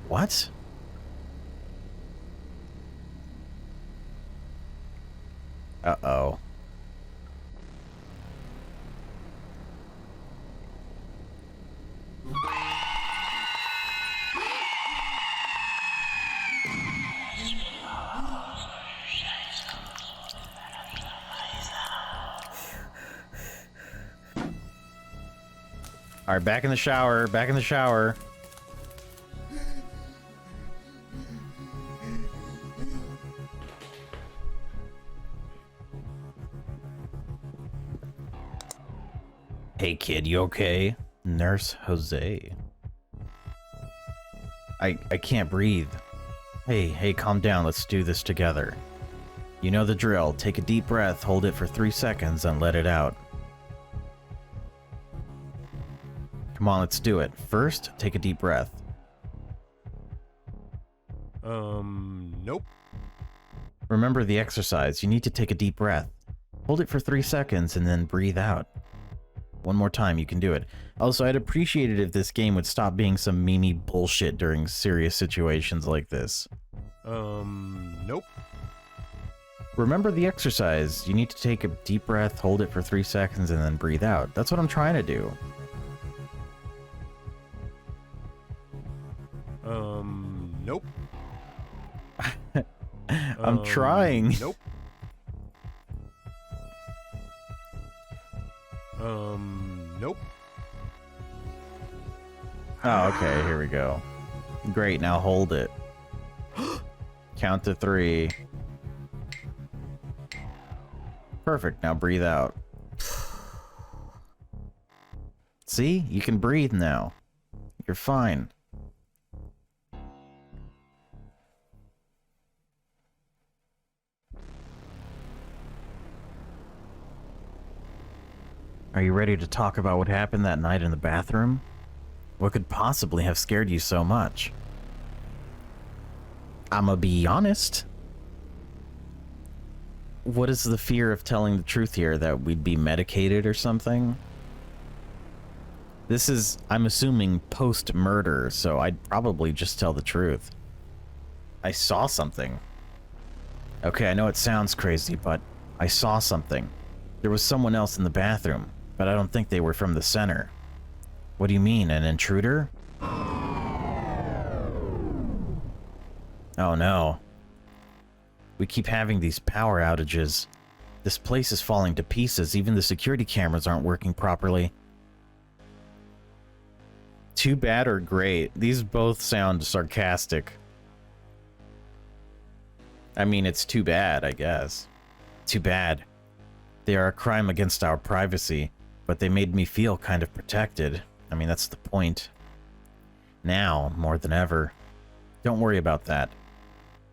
A: What? Uh-oh. Alright, back in the shower, back in the shower. Hey kid, you okay? Nurse Jose. I can't breathe. Hey, calm down, let's do this together. You know the drill, take a deep breath, hold it for 3 seconds, and let it out. Come on, let's do it. First, take a deep breath.
C: Nope.
A: Remember the exercise. You need to take a deep breath. Hold it for 3 seconds and then breathe out. One more time, you can do it. Also, I'd appreciate it if this game would stop being some memey bullshit during serious situations like this.
C: Nope.
A: Remember the exercise. You need to take a deep breath, hold it for 3 seconds, and then breathe out. That's what I'm trying to do.
C: Nope.
A: I'm trying.
C: Nope. Nope.
A: Oh, okay, here we go. Great, now hold it. Count to 3. Perfect, now breathe out. See? You can breathe now. You're fine. Are you ready to talk about what happened that night in the bathroom? What could possibly have scared you so much? I'ma be honest. What is the fear of telling the truth here? That we'd be medicated or something? This is, I'm assuming, post-murder, so I'd probably just tell the truth. I saw something. Okay, I know it sounds crazy, but I saw something. There was someone else in the bathroom, but I don't think they were from the center. What do you mean, an intruder? Oh no. We keep having these power outages. This place is falling to pieces. Even the security cameras aren't working properly. Too bad or great? These both sound sarcastic. I mean, it's too bad, I guess. Too bad. They are a crime against our privacy, but they made me feel kind of protected. I mean, that's the point. Now, more than ever. Don't worry about that.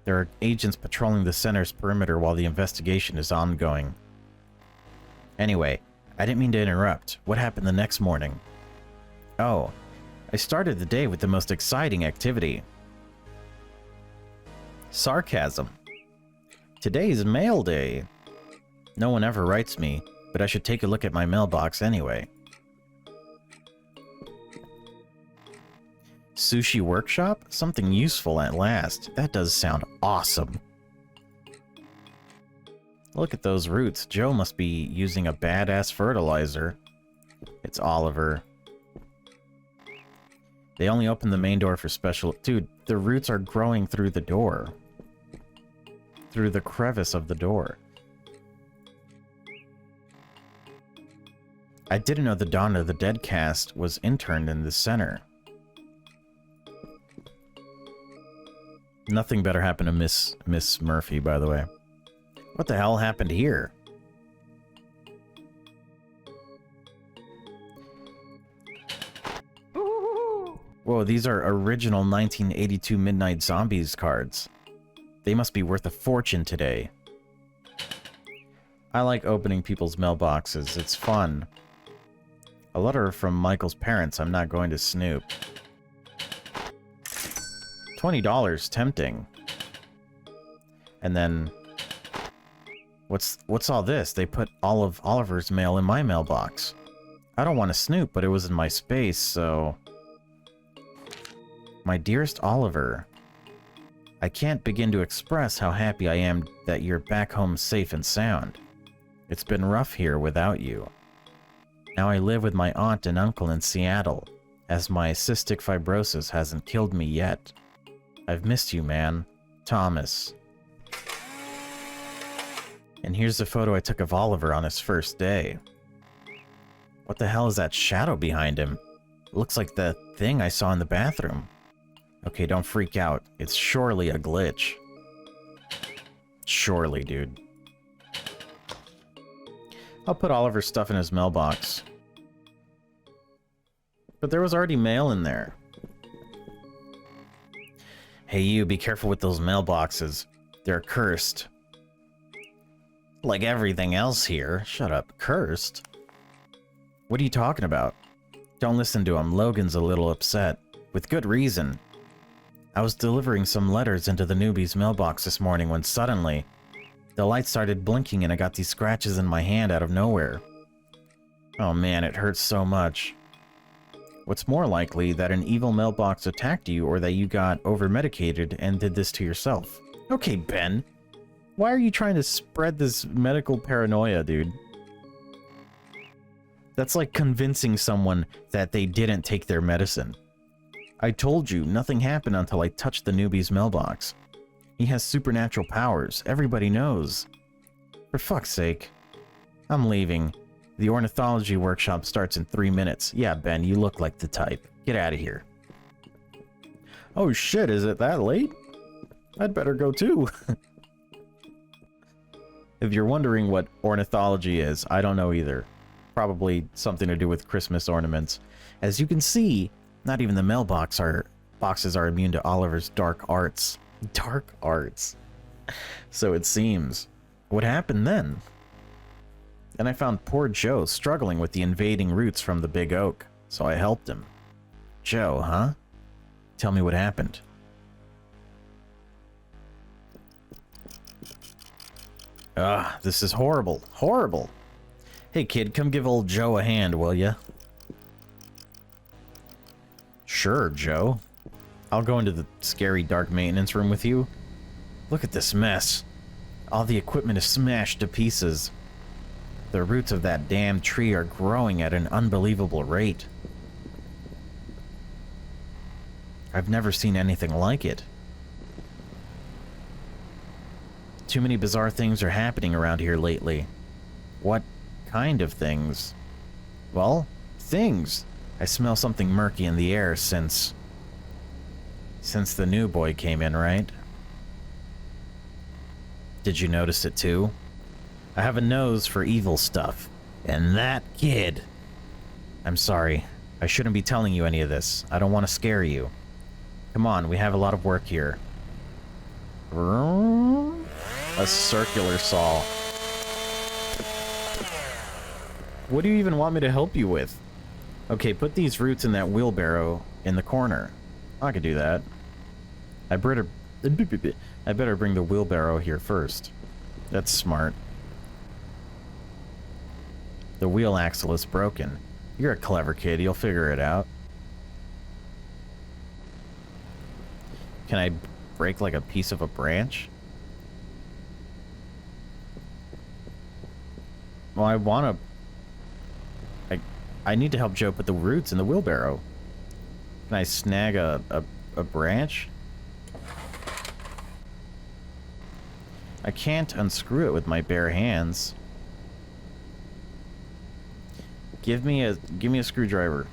A: There are agents patrolling the center's perimeter while the investigation is ongoing. Anyway, I didn't mean to interrupt. What happened the next morning? Oh, I started the day with the most exciting activity. Sarcasm. Today's mail day. No one ever writes me, but I should take a look at my mailbox anyway. Sushi workshop? Something useful at last. That does sound awesome. Look at those roots. Joe must be using a badass fertilizer. It's Oliver. They only open the main door for special... Dude, the roots are growing through the door. Through the crevice of the door. I didn't know the Dawn of the Dead cast was interned in the center. Nothing better happened to Miss Murphy, by the way. What the hell happened here? Whoa, these are original 1982 Midnight Zombies cards. They must be worth a fortune today. I like opening people's mailboxes. It's fun. A letter from Michael's parents. I'm not going to snoop. $20, tempting. And then... What's all this? They put all of Oliver's mail in my mailbox. I don't want to snoop, but it was in my space, so... My dearest Oliver, I can't begin to express how happy I am that you're back home safe and sound. It's been rough here without you. Now I live with my aunt and uncle in Seattle, as my cystic fibrosis hasn't killed me yet. I've missed you, man. Thomas. And here's the photo I took of Oliver on his first day. What the hell is that shadow behind him? It looks like the thing I saw in the bathroom. Okay, don't freak out. It's surely a glitch. Surely, dude. I'll put Oliver's stuff in his mailbox. But there was already mail in there. Hey you, be careful with those mailboxes. They're cursed. Like everything else here. Shut up. Cursed? What are you talking about? Don't listen to him. Logan's a little upset. With good reason. I was delivering some letters into the newbie's mailbox this morning when suddenly, the light started blinking and I got these scratches in my hand out of nowhere. Oh man, it hurts so much. What's more likely, that an evil mailbox attacked you or that you got over-medicated and did this to yourself. Okay, Ben. Why are you trying to spread this medical paranoia, dude? That's like convincing someone that they didn't take their medicine. I told you, nothing happened until I touched the newbie's mailbox. He has supernatural powers. Everybody knows. For fuck's sake. I'm leaving. The ornithology workshop starts in 3 minutes. Yeah, Ben, you look like the type. Get out of here. Oh shit, is it that late? I'd better go too. If you're wondering what ornithology is, I don't know either. Probably something to do with Christmas ornaments. As you can see, not even the boxes are immune to Oliver's dark arts. Dark arts. So it seems. What happened then? Then I found poor Joe struggling with the invading roots from the big oak, so I helped him. Joe, huh? Tell me what happened. Ah, this is horrible. Horrible. Hey kid, come give old Joe a hand, will ya? Sure, Joe. I'll go into the scary dark maintenance room with you. Look at this mess. All the equipment is smashed to pieces. The roots of that damn tree are growing at an unbelievable rate. I've never seen anything like it. Too many bizarre things are happening around here lately. What kind of things? Well, things. I smell something murky in the air since the new boy came in, right? Did you notice it too? I have a nose for evil stuff. And that kid. I'm sorry. I shouldn't be telling you any of this. I don't want to scare you. Come on, we have a lot of work here. A circular saw. What do you even want me to help you with? Okay, put these roots in that wheelbarrow in the corner. I could do that. I better bring the wheelbarrow here first. That's smart. The wheel axle is broken. You're a clever kid, you'll figure it out. Can I break like a piece of a branch? Well, I need to help Joe put the roots in the wheelbarrow. Can I snag a branch? I can't unscrew it with my bare hands. Give me a screwdriver.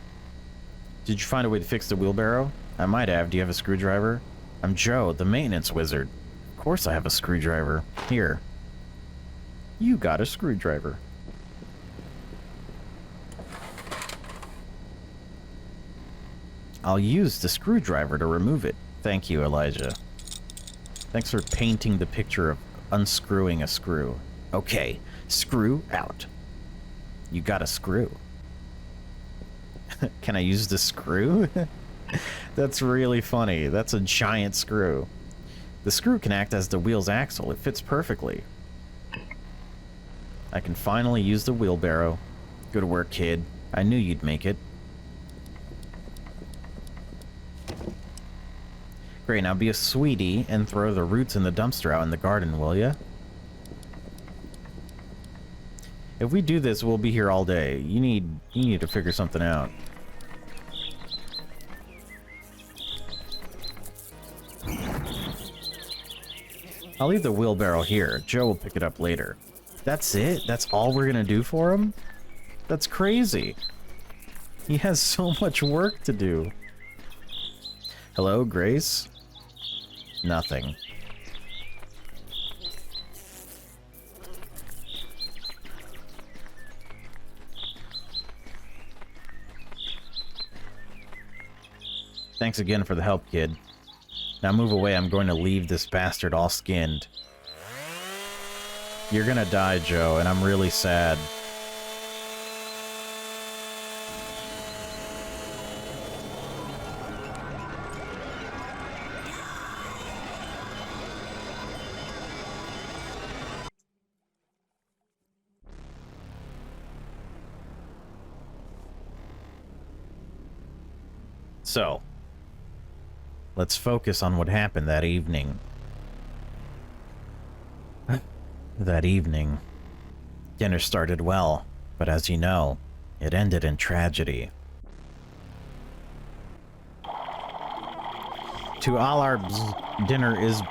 A: Did you find a way to fix the wheelbarrow? I might have. Do you have a screwdriver? I'm Joe, the maintenance wizard. Of course I have a screwdriver. Here. You got a screwdriver. I'll use the screwdriver to remove it. Thank you, Elijah. Thanks for painting the picture of unscrewing a screw. Okay, screw out. You got a screw. Can I use the screw? That's really funny. That's a giant screw. The screw can act as the wheel's axle. It fits perfectly. I can finally use the wheelbarrow. Good work, kid. I knew you'd make it. Great, now be a sweetie and throw the roots in the dumpster out in the garden, will ya? If we do this, we'll be here all day. You need to figure something out. I'll leave the wheelbarrow here. Joe will pick it up later. That's it? That's all we're gonna do for him? That's crazy. He has so much work to do. Hello, Grace? Nothing. Thanks again for the help, kid. Now move away, I'm going to leave this bastard all skinned. You're gonna die, Joe, and I'm really sad. So, let's focus on what happened that evening. That evening, dinner started well, but as you know, it ended in tragedy. To all our dinner is...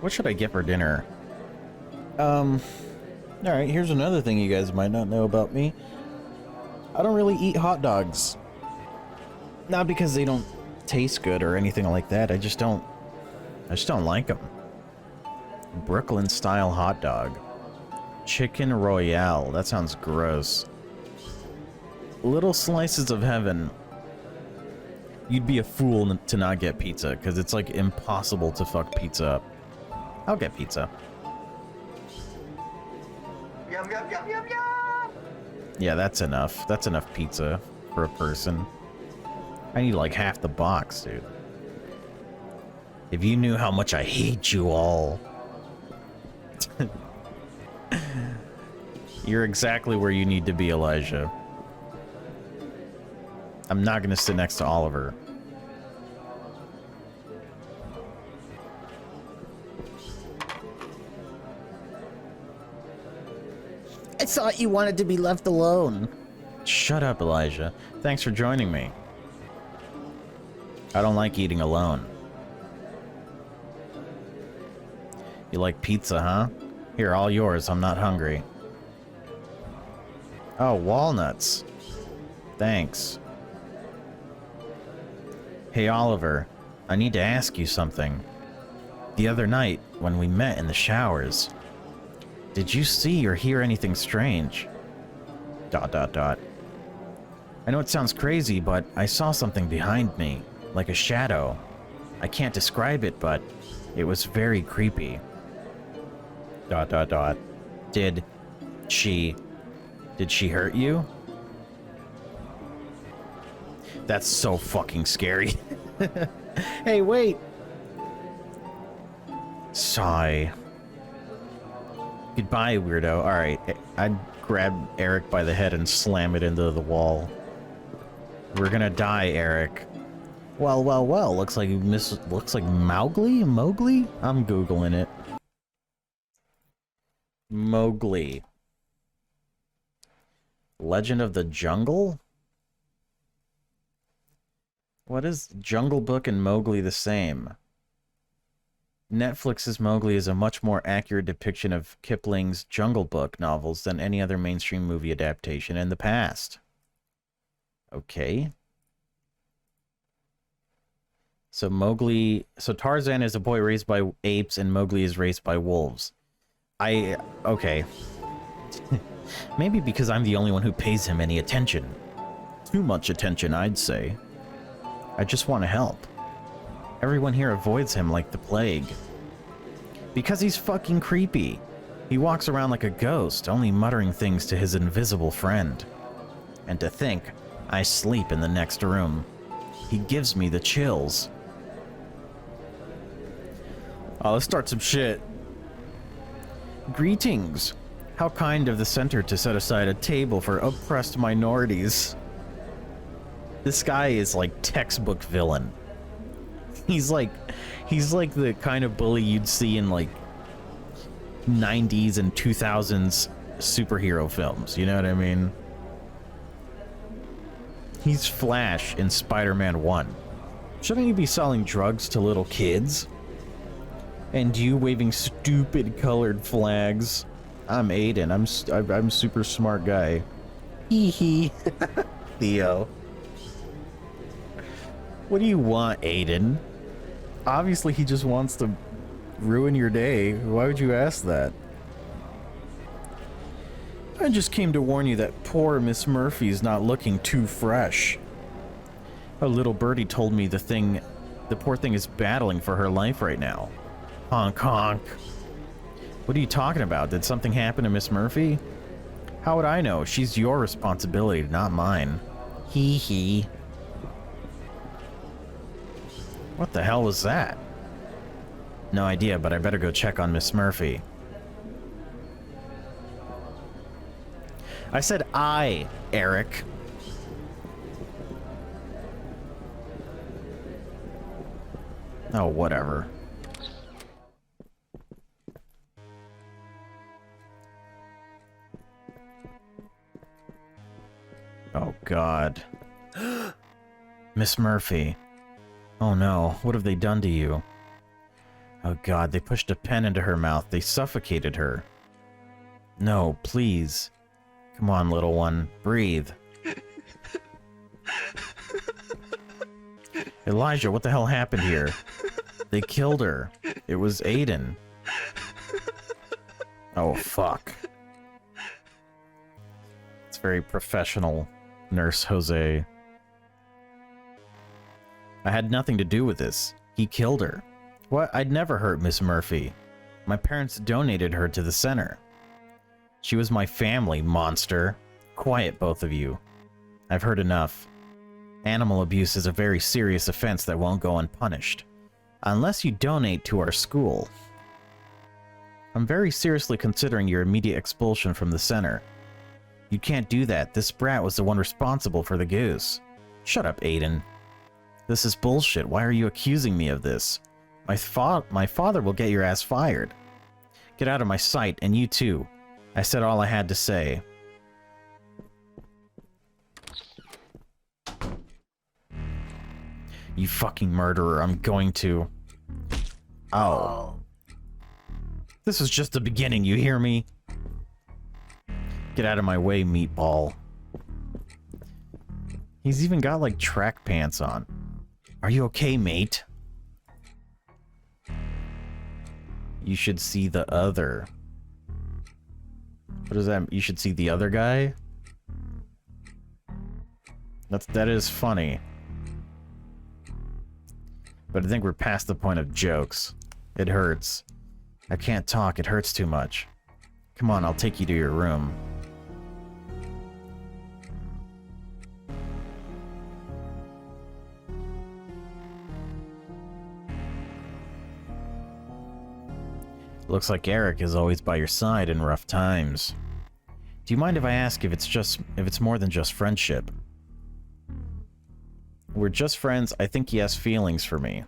A: What should I get for dinner? Alright, here's another thing you guys might not know about me. I don't really eat hot dogs. Not because they don't taste good or anything like that. I just don't like them. Brooklyn style hot dog. Chicken Royale. That sounds gross. Little slices of heaven. You'd be a fool to not get pizza, because it's like impossible to fuck pizza up. I'll get pizza.
B: Yum, yum, yum, yum, yum!
A: Yeah, that's enough. That's enough pizza for a person. I need like half the box, dude. If you knew how much I hate you all. You're exactly where you need to be, Elijah. I'm not gonna sit next to Oliver. I thought you wanted to be left alone. Shut up, Elijah. Thanks for joining me. I don't like eating alone. You like pizza, huh? Here, all yours. I'm not hungry. Oh, walnuts. Thanks. Hey, Oliver. I need to ask you something. The other night, when we met in the showers, did you see or hear anything strange? ... I know it sounds crazy, but I saw something behind me, like a shadow. I can't describe it, but it was very creepy. ... Did she hurt you? That's so fucking scary. Hey, wait! Sigh. Goodbye, weirdo. Alright, I'd grab Eric by the head and slam it into the wall. We're gonna die, Eric. Well, looks like Mowgli? Mowgli? I'm Googling it. Mowgli. Legend of the Jungle? What is Jungle Book and Mowgli the same? Netflix's Mowgli is a much more accurate depiction of Kipling's Jungle Book novels than any other mainstream movie adaptation in the past. Okay. So Tarzan is a boy raised by apes and Mowgli is raised by wolves. Okay. Maybe because I'm the only one who pays him any attention. Too much attention, I'd say. I just want to help. Everyone here avoids him like the plague. Because he's fucking creepy. He walks around like a ghost, only muttering things to his invisible friend. And to think, I sleep in the next room. He gives me the chills. Oh, let's start some shit. Greetings. How kind of the center to set aside a table for oppressed minorities. This guy is like textbook villain. He's like the kind of bully you'd see in like 90s and 2000s superhero films, you know what I mean? He's Flash in Spider-Man 1. Shouldn't you be selling drugs to little kids? And you waving stupid colored flags. I'm Aiden. I'm super smart guy. Hee hee. Theo. What do you want, Aiden? Obviously, he just wants to ruin your day. Why would you ask that? I just came to warn you that poor Miss Murphy's not looking too fresh. A little birdie told me the poor thing is battling for her life right now. Honk honk. What are you talking about? Did something happen to Miss Murphy? How would I know? She's your responsibility, not mine. Hee hee. What the hell was that? No idea, but I better go check on Miss Murphy. I said Eric. Oh, whatever. Oh, God. Miss Murphy. Oh no, what have they done to you? Oh god, they pushed a pen into her mouth. They suffocated her. No, please. Come on, little one. Breathe. Elijah, what the hell happened here? They killed her. It was Aiden. Oh, fuck. It's very professional, Nurse Jose. I had nothing to do with this. He killed her. What? I'd never hurt Miss Murphy. My parents donated her to the center. She was my family, monster. Quiet, both of you. I've heard enough. Animal abuse is a very serious offense that won't go unpunished. Unless you donate to our school. I'm very seriously considering your immediate expulsion from the center. You can't do that. This brat was the one responsible for the goose. Shut up, Aiden. This is bullshit. Why are you accusing me of this? My father will get your ass fired. Get out of my sight, and you too. I said all I had to say. You fucking murderer, I'm going to... Oh. This is just the beginning, you hear me? Get out of my way, meatball. He's even got, like, track pants on. Are you okay, mate? You should see the other. What is that? You should see the other guy? That is funny. But I think we're past the point of jokes. It hurts. I can't talk, it hurts too much. Come on, I'll take you to your room. Looks like Eric is always by your side in rough times. Do you mind if I ask if it's more than just friendship? We're just friends. I think he has feelings for me.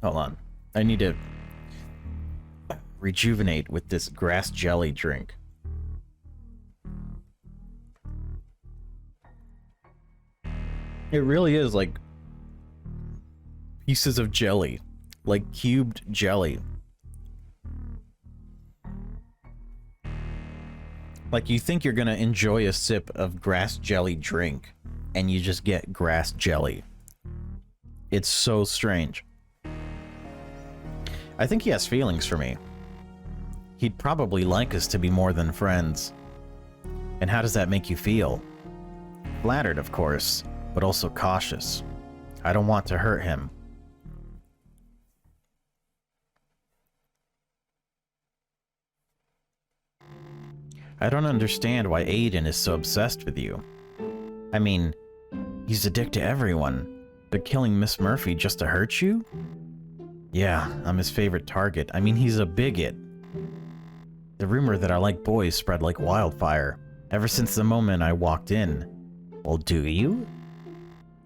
A: Hold on. I need to rejuvenate with this grass jelly drink. It really is like pieces of jelly. Like cubed jelly. Like, you think you're gonna enjoy a sip of grass jelly drink, and you just get grass jelly. It's so strange. I think he has feelings for me. He'd probably like us to be more than friends. And how does that make you feel? Flattered, of course, but also cautious. I don't want to hurt him. I don't understand why Aiden is so obsessed with you. I mean, he's a dick to everyone, but killing Miss Murphy just to hurt you? Yeah, I'm his favorite target. I mean, he's a bigot. The rumor that I like boys spread like wildfire, ever since the moment I walked in. Well, do you?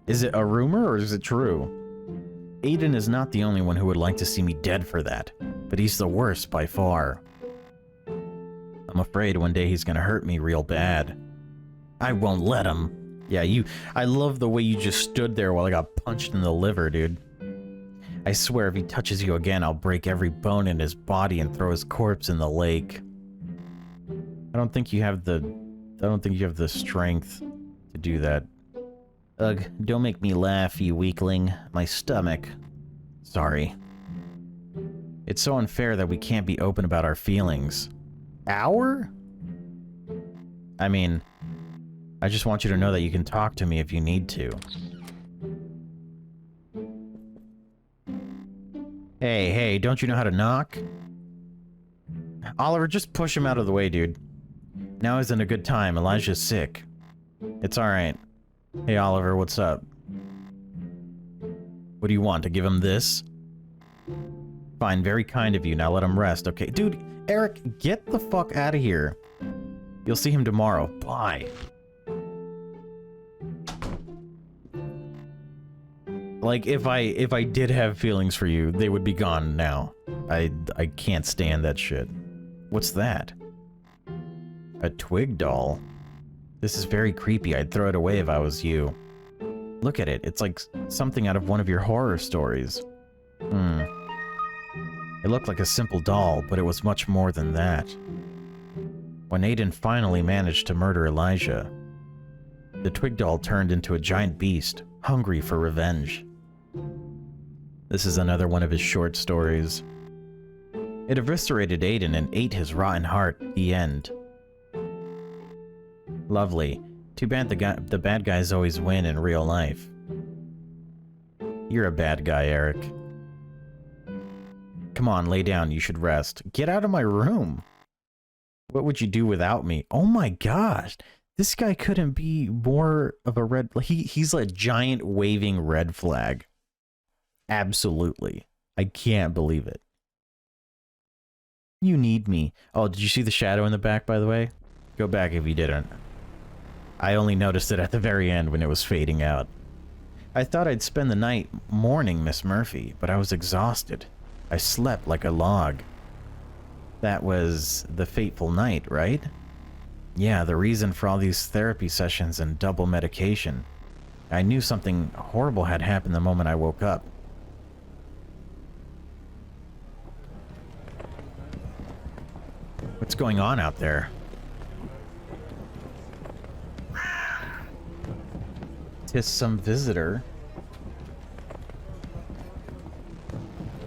A: Is it a rumor or is it true? Aiden is not the only one who would like to see me dead for that, but he's the worst by far. I'm afraid one day he's gonna hurt me real bad. I won't let him. Yeah, I love the way you just stood there while I got punched in the liver, dude. I swear if he touches you again, I'll break every bone in his body and throw his corpse in the lake. I don't think you have the strength to do that. Ugh, don't make me laugh, you weakling. My stomach. Sorry. It's so unfair that we can't be open about our feelings. Hour? I mean, I just want you to know that you can talk to me if you need to. Hey, don't you know how to knock? Oliver, just push him out of the way, dude. Now isn't a good time. Elijah's sick. It's alright. Hey, Oliver, what's up? What do you want? To give him this? Fine, very kind of you. Now let him rest. Okay, dude, Eric, get the fuck out of here. You'll see him tomorrow. Bye. Like, if I did have feelings for you, they would be gone now. I can't stand that shit. What's that? A twig doll? This is very creepy. I'd throw it away if I was you. Look at it. It's like something out of one of your horror stories. It looked like a simple doll, but it was much more than that. When Aiden finally managed to murder Elijah, the twig doll turned into a giant beast, hungry for revenge. This is another one of his short stories. It eviscerated Aiden and ate his rotten heart. The end. Lovely. Too bad the bad guys always win in real life. You're a bad guy, Eric. Come on, lay down. You should rest. Get out of my room. What would you do without me? Oh my gosh. This guy couldn't be more of a red... He's a giant waving red flag. Absolutely. I can't believe it. You need me. Oh, did you see the shadow in the back, by the way? Go back if you didn't. I only noticed it at the very end when it was fading out. I thought I'd spend the night mourning Miss Murphy, but I was exhausted. I slept like a log. That was the fateful night, right? Yeah, the reason for all these therapy sessions and double medication. I knew something horrible had happened the moment I woke up. What's going on out there? Tis some visitor.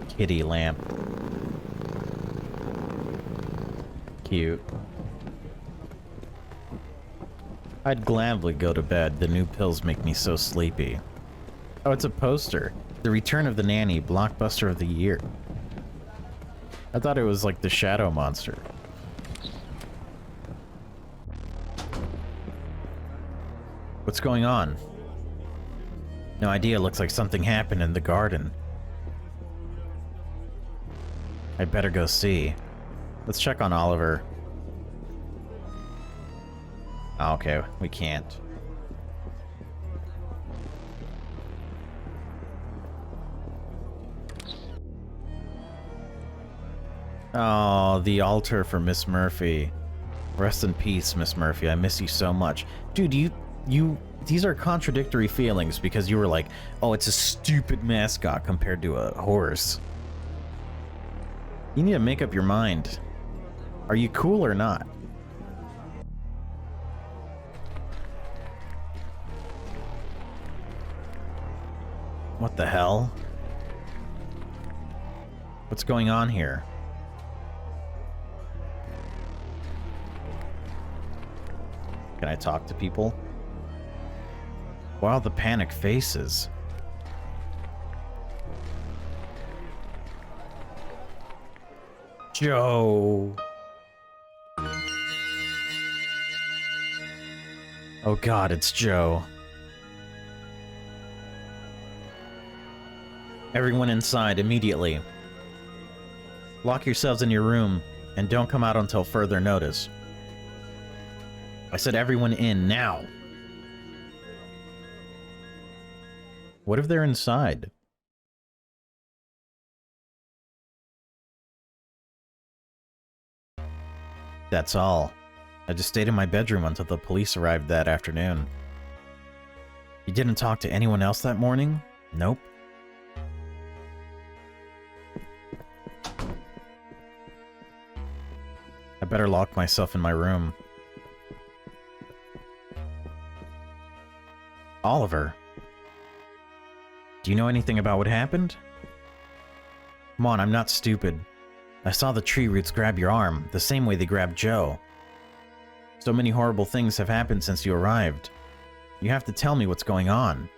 A: Kitty lamp. Cute. I'd gladly go to bed. The new pills make me so sleepy. Oh, it's a poster. The Return of the Nanny, Blockbuster of the Year. I thought it was like the Shadow Monster. What's going on? No idea. Looks like something happened in the garden. I'd better go see. Let's check on Oliver. Oh, okay, we can't. Oh, the altar for Miss Murphy. Rest in peace, Miss Murphy. I miss you so much. Dude, these are contradictory feelings because you were like, oh, it's a stupid mascot compared to a horse. You need to make up your mind. Are you cool or not? What the hell? What's going on here? Can I talk to people? Wow, the panic faces. Joe. Oh God, it's Joe. Everyone inside immediately. Lock yourselves in your room and don't come out until further notice. I said everyone in now. What if they're inside? That's all. I just stayed in my bedroom until the police arrived that afternoon. You didn't talk to anyone else that morning? Nope. I better lock myself in my room. Oliver. Do you know anything about what happened? Come on, I'm not stupid. I saw the tree roots grab your arm, the same way they grabbed Joe. So many horrible things have happened since you arrived. You have to tell me what's going on.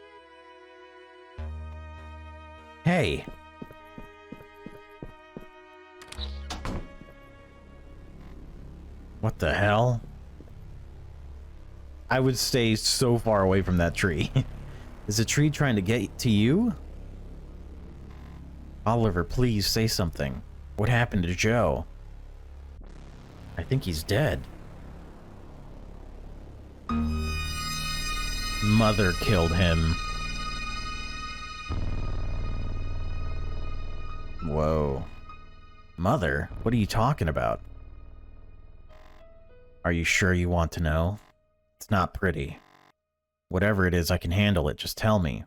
A: Hey! What the hell? I would stay so far away from that tree. Is the tree trying to get to you? Oliver, please say something. What happened to Joe? I think he's dead. Mother killed him. Whoa. Mother? What are you talking about? Are you sure you want to know? It's not pretty. Whatever it is, I can handle it. Just tell me.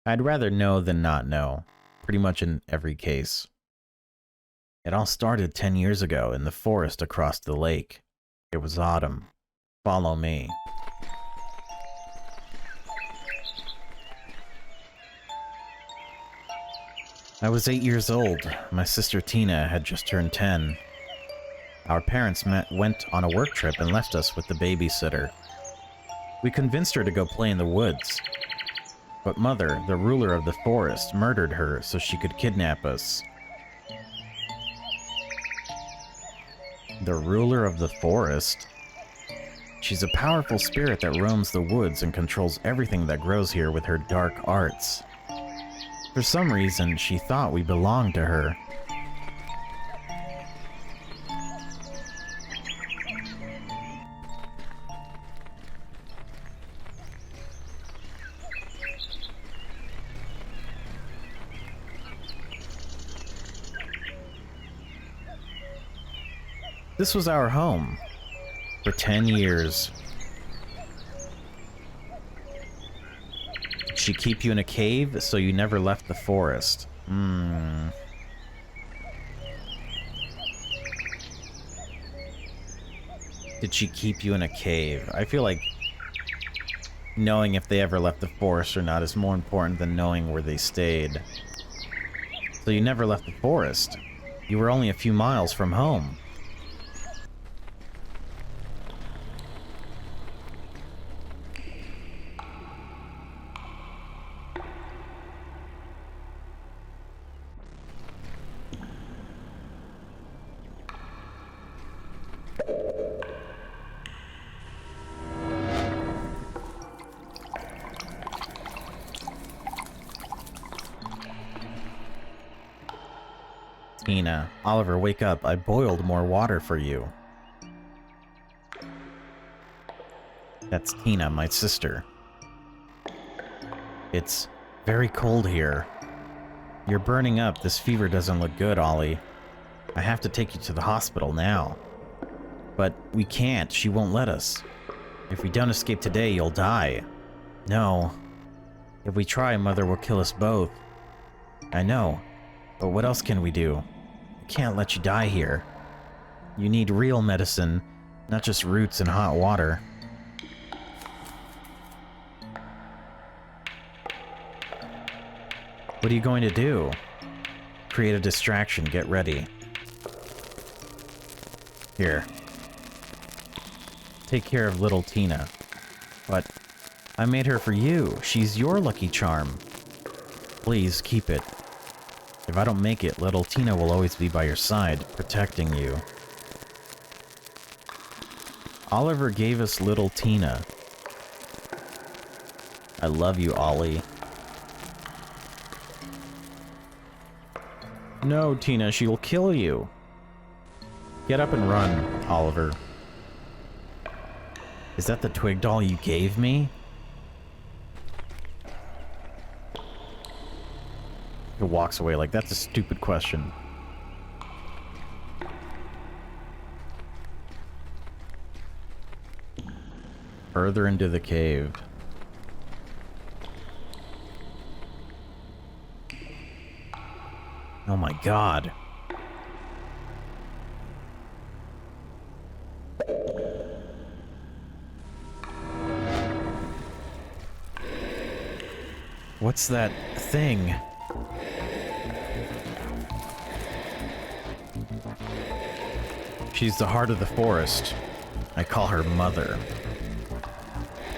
A: I'd rather know than not know. pretty much in every case. It all started 10 years ago in the forest across the lake. It was autumn. Follow me. I was 8 years old. My sister Tina had just turned 10. Our parents went on a work trip and left us with the babysitter. We convinced her to go play in the woods. But Mother, the ruler of the forest, murdered her so she could kidnap us. The ruler of the forest? She's a powerful spirit that roams the woods and controls everything that grows here with her dark arts. For some reason, she thought we belonged to her. This was our home for 10 years. Did she keep you in a cave so you never left the forest? Did she keep you in a cave? I feel like knowing if they ever left the forest or not is more important than knowing where they stayed. So you never left the forest. You were only a few miles from home. Tina, Oliver, wake up. I boiled more water for you. That's Tina, my sister. It's very cold here. You're burning up. This fever doesn't look good, Ollie. I have to take you to the hospital now. But we can't. She won't let us. If we don't escape today, you'll die. No. If we try, Mother will kill us both. I know. But what else can we do? I can't let you die here. You need real medicine, not just roots and hot water. What are you going to do? Create a distraction. Get ready. Here. Take care of little Tina. But I made her for you. She's your lucky charm. Please keep it. If I don't make it, little Tina will always be by your side, protecting you. Oliver gave us little Tina. I love you, Ollie. No, Tina, she will kill you. Get up and run, Oliver. Is that the twig doll you gave me? He walks away like, that's a stupid question. Further into the cave. Oh my god. What's that thing? She's the heart of the forest. I call her Mother.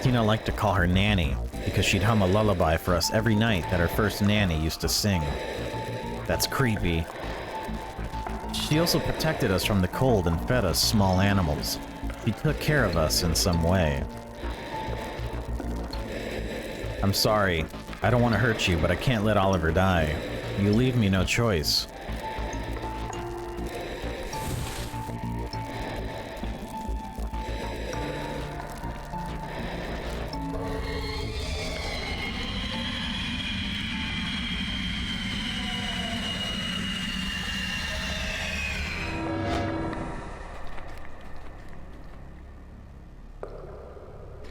A: Tina liked to call her Nanny, because she'd hum a lullaby for us every night that her first nanny used to sing. That's creepy. She also protected us from the cold and fed us small animals. She took care of us in some way. I'm sorry. I don't want to hurt you, but I can't let Oliver die. You leave me no choice.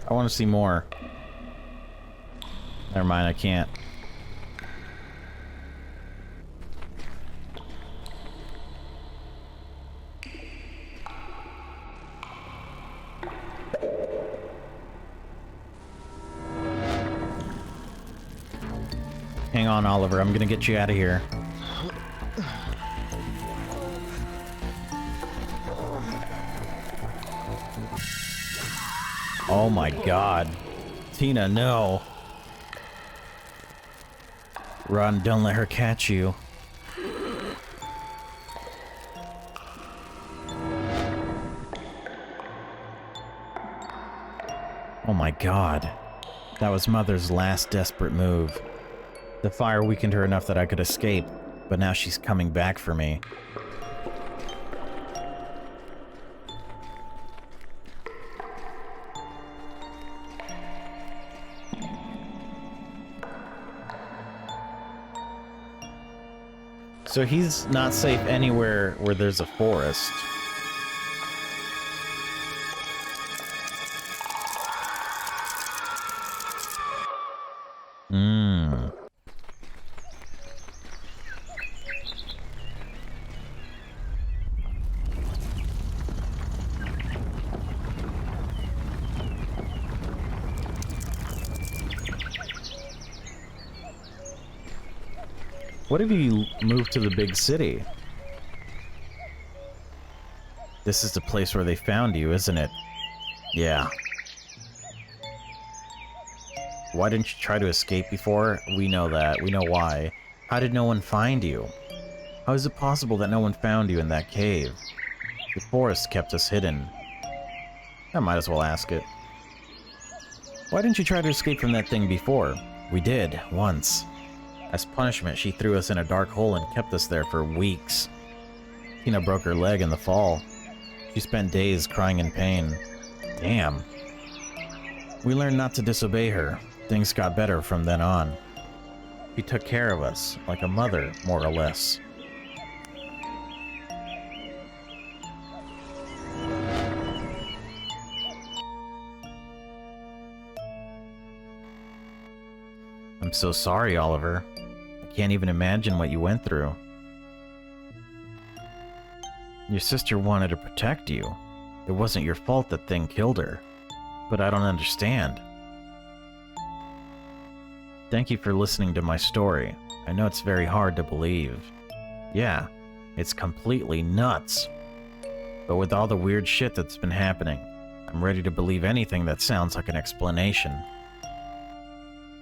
A: I want to see more. Never mind, I can't. on, Oliver. I'm gonna get you out of here. Oh my god. Tina, no. Run, don't let her catch you. Oh my god. That was Mother's last desperate move. The fire weakened her enough that I could escape, but now she's coming back for me. So he's not safe anywhere where there's a forest. What if you moved to the big city? This is the place where they found you, isn't it? Yeah. Why didn't you try to escape before? We know that. We know why. How did no one find you? How is it possible that no one found you in that cave? The forest kept us hidden. I might as well ask it. Why didn't you try to escape from that thing before? We did, once. As punishment, she threw us in a dark hole and kept us there for weeks. Tina broke her leg in the fall. She spent days crying in pain. Damn. We learned not to disobey her. Things got better from then on. She took care of us, like a mother, more or less. I'm so sorry, Oliver. I can't even imagine what you went through. Your sister wanted to protect you. It wasn't your fault that thing killed her. But I don't understand. Thank you for listening to my story. I know it's very hard to believe. Yeah, it's completely nuts. But with all the weird shit that's been happening, I'm ready to believe anything that sounds like an explanation.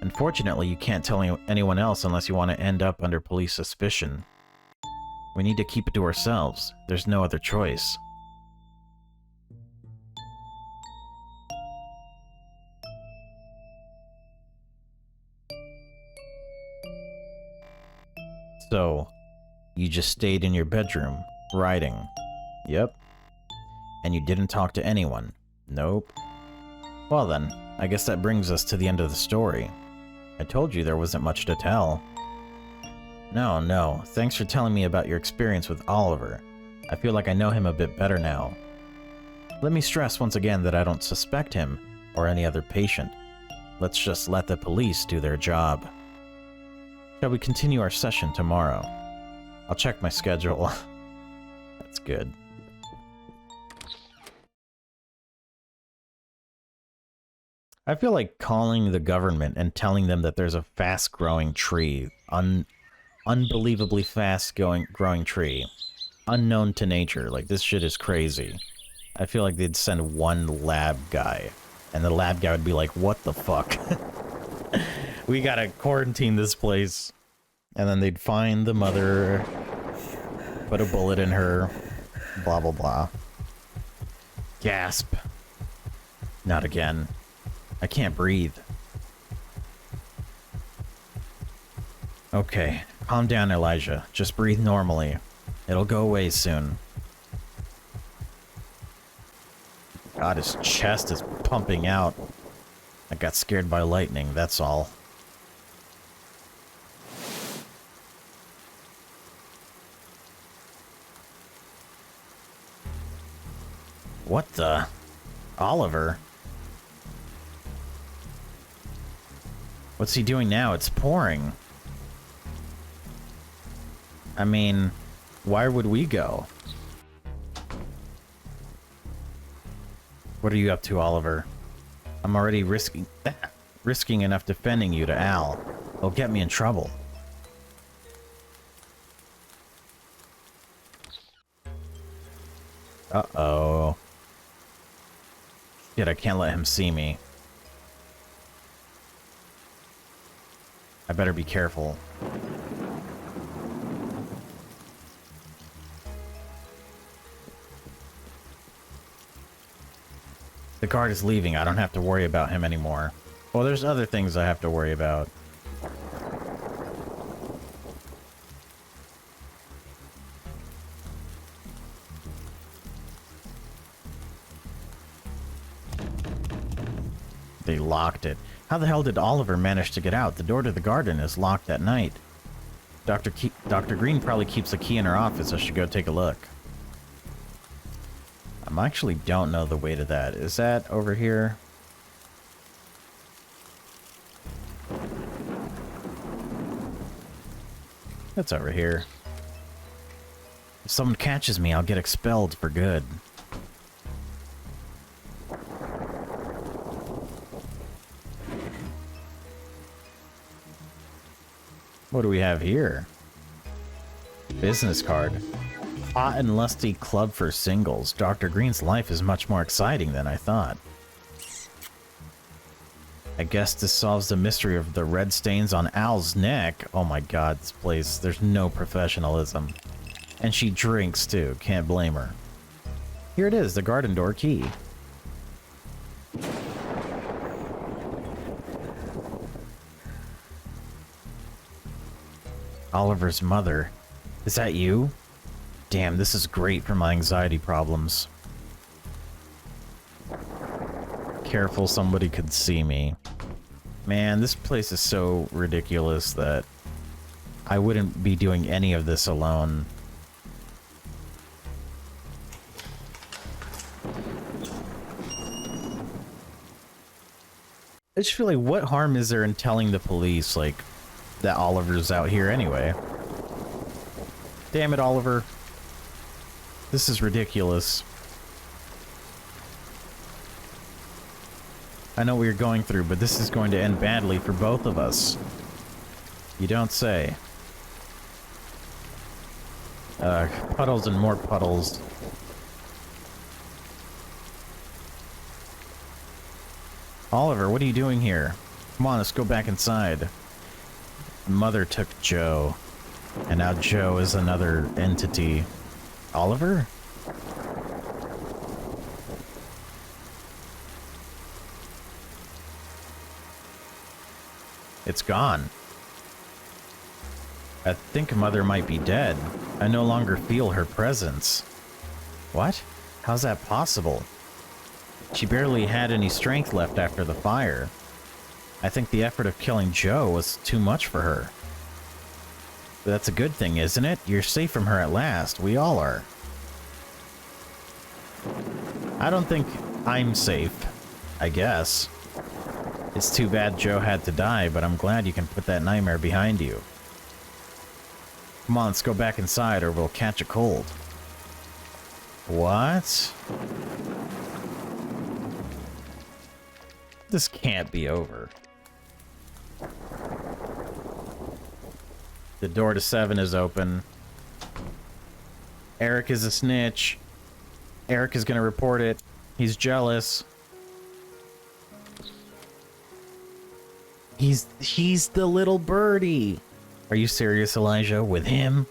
A: Unfortunately, you can't tell anyone else unless you want to end up under police suspicion. We need to keep it to ourselves. There's no other choice. So, you just stayed in your bedroom, writing. Yep. And you didn't talk to anyone? Nope. Well then, I guess that brings us to the end of the story. I told you there wasn't much to tell. No, thanks for telling me about your experience with Oliver. I feel like I know him a bit better now. Let me stress once again that I don't suspect him or any other patient. Let's just let the police do their job. Shall we continue our session tomorrow? I'll check my schedule. That's good. I feel like calling the government and telling them that there's a fast-growing tree, unbelievably fast-growing tree, unknown to nature. Like, this shit is crazy. I feel like they'd send one lab guy, and the lab guy would be like, what the fuck? We gotta quarantine this place. And then they'd find the mother, put a bullet in her, blah blah blah. Gasp. Not again. I can't breathe. Okay, calm down, Elijah. Just breathe normally. It'll go away soon. God, his chest is pumping out. I got scared by lightning, that's all. What the? Oliver? What's he doing now? It's pouring. I mean, why would we go? What are you up to, Oliver? I'm already risking enough defending you to Al. It'll get me in trouble. Uh-oh. Shit, I can't let him see me. I better be careful. The guard is leaving. I don't have to worry about him anymore. Well, there's other things I have to worry about. They locked it. How the hell did Oliver manage to get out? The door to the garden is locked at night. Dr. Green probably keeps a key in her office. I should go take a look. I actually don't know the way to that. Is that over here? That's over here. If someone catches me, I'll get expelled for good. What do we have here? Business card. Hot and lusty club for singles. Dr. Green's life is much more exciting than I thought. I guess this solves the mystery of the red stains on Al's neck. Oh my god, this place, there's no professionalism. And she drinks too, can't blame her. Here it is, the garden door key. Oliver's mother. Is that you? Damn, this is great for my anxiety problems. Careful, somebody could see me. Man, this place is so ridiculous that I wouldn't be doing any of this alone. I just feel like, what harm is there in telling the police, like, that Oliver's out here anyway? Damn it, Oliver. This is ridiculous. I know what you're going through, but this is going to end badly for both of us. You don't say. Puddles and more puddles. Oliver, what are you doing here? Come on, let's go back inside. Mother took Joe, and now Joe is another entity. Oliver? It's gone. I think Mother might be dead. I no longer feel her presence. What? How's that possible? She barely had any strength left after the fire. I think the effort of killing Joe was too much for her. But that's a good thing, isn't it? You're safe from her at last. We all are. I don't think I'm safe, I guess. It's too bad Joe had to die, but I'm glad you can put that nightmare behind you. Come on, let's go back inside or we'll catch a cold. What? This can't be over. The door to 7 is open. Eric is a snitch. Eric is gonna report it. He's jealous. He's the little birdie. Are you serious, Elijah? With him?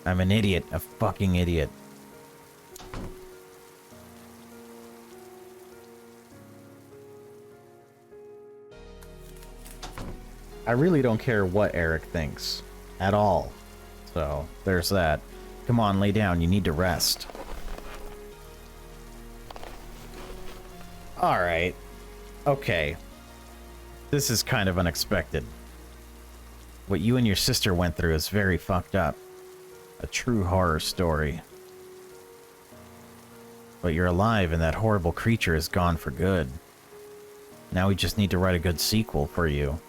A: I'm an idiot. A fucking idiot. I really don't care what Eric thinks. At all. So, there's that. Come on, lay down. You need to rest. Alright. Okay. This is kind of unexpected. What you and your sister went through is very fucked up. A true horror story. But you're alive and that horrible creature is gone for good. Now we just need to write a good sequel for you.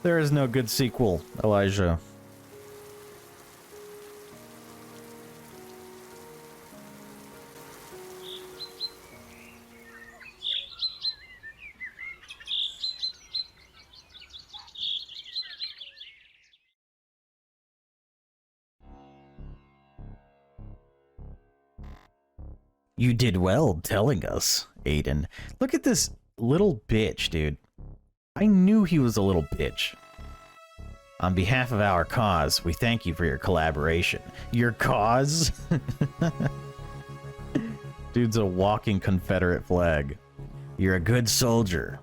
A: There is no good sequel, Elijah. You did well telling us, Aiden. Look at this little bitch, dude. I knew he was a little bitch. On behalf of our cause, we thank you for your collaboration. Your cause? Dude's a walking Confederate flag. You're a good soldier.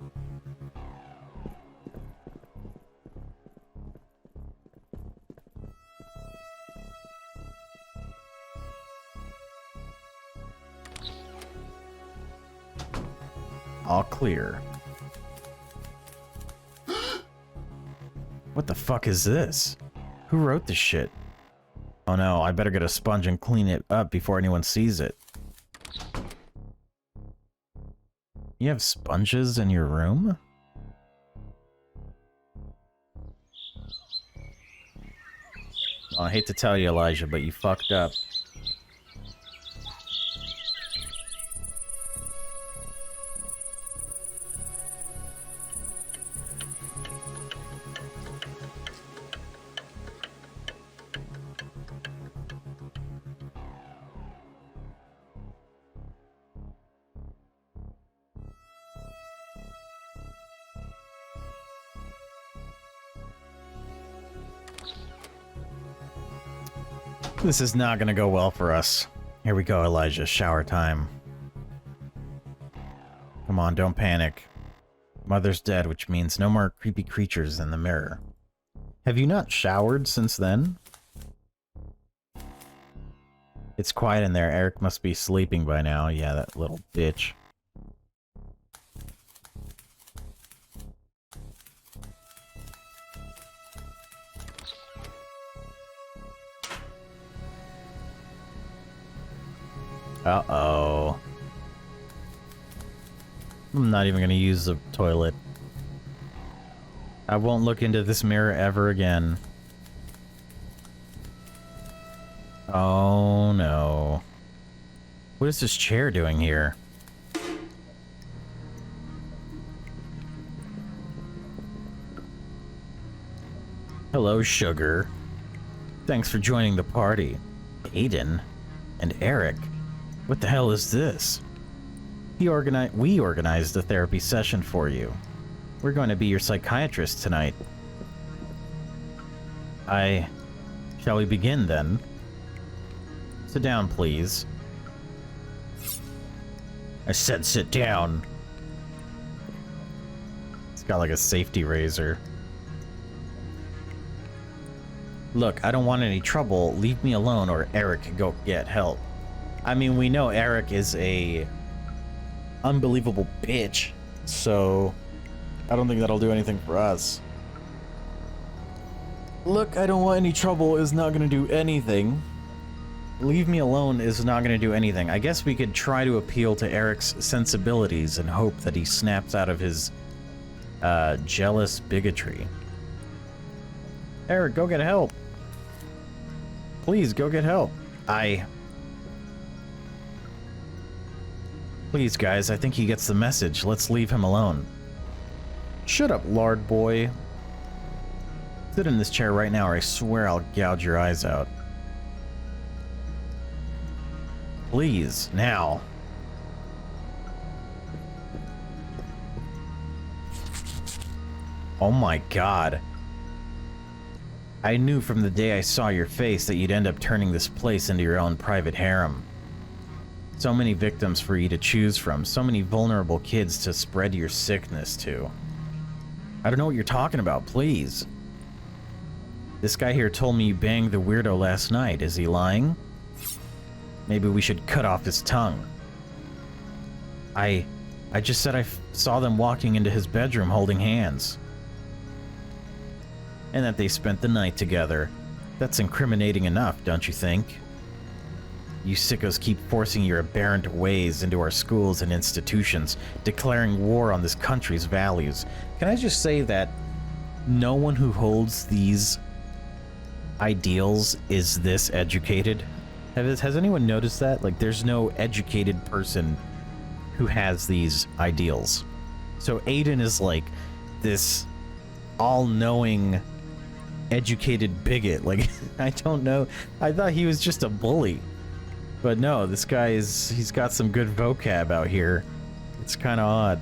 A: All clear. What the fuck is this? Who wrote this shit? Oh no, I better get a sponge and clean it up before anyone sees it. You have sponges in your room? Oh, I hate to tell you, Elijah, but you fucked up. This is not gonna go well for us. Here we go, Elijah. Shower time. Come on, don't panic. Mother's dead, which means no more creepy creatures in the mirror. Have you not showered since then? It's quiet in there. Eric must be sleeping by now. Yeah, that little bitch. Uh-oh. I'm not even gonna use the toilet. I won't look into this mirror ever again. Oh no. What is this chair doing here? Hello, Sugar. Thanks for joining the party. Aiden and Eric. What the hell is this? We organized a therapy session for you. We're going to be your psychiatrist tonight. Shall we begin then? Sit down, please. I said sit down. It's got like a safety razor. Look, I don't want any trouble. Leave me alone or Eric can go get help. I mean, we know Eric is a unbelievable bitch, so I don't think that'll do anything for us. Look, I don't want any trouble is not gonna do anything. Leave me alone is not gonna do anything. I guess we could try to appeal to Eric's sensibilities and hope that he snaps out of his jealous bigotry. Eric, go get help. Please, go get help. Please, guys, I think he gets the message. Let's leave him alone. Shut up, lard boy. Sit in this chair right now or I swear I'll gouge your eyes out. Please, now. Oh my god. I knew from the day I saw your face that you'd end up turning this place into your own private harem. So many victims for you to choose from, so many vulnerable kids to spread your sickness to. I don't know what you're talking about, please. This guy here told me you banged the weirdo last night. Is he lying? Maybe we should cut off his tongue. I just said I saw them walking into his bedroom holding hands. And that they spent the night together. That's incriminating enough, don't you think? You sickos keep forcing your aberrant ways into our schools and institutions, declaring war on this country's values. Can I just say that no one who holds these ideals is this educated? Has anyone noticed that? Like, there's no educated person who has these ideals. So Aiden is like this all-knowing, educated bigot. Like, I don't know. I thought he was just a bully. But no, this guy he's got some good vocab out here. It's kind of odd.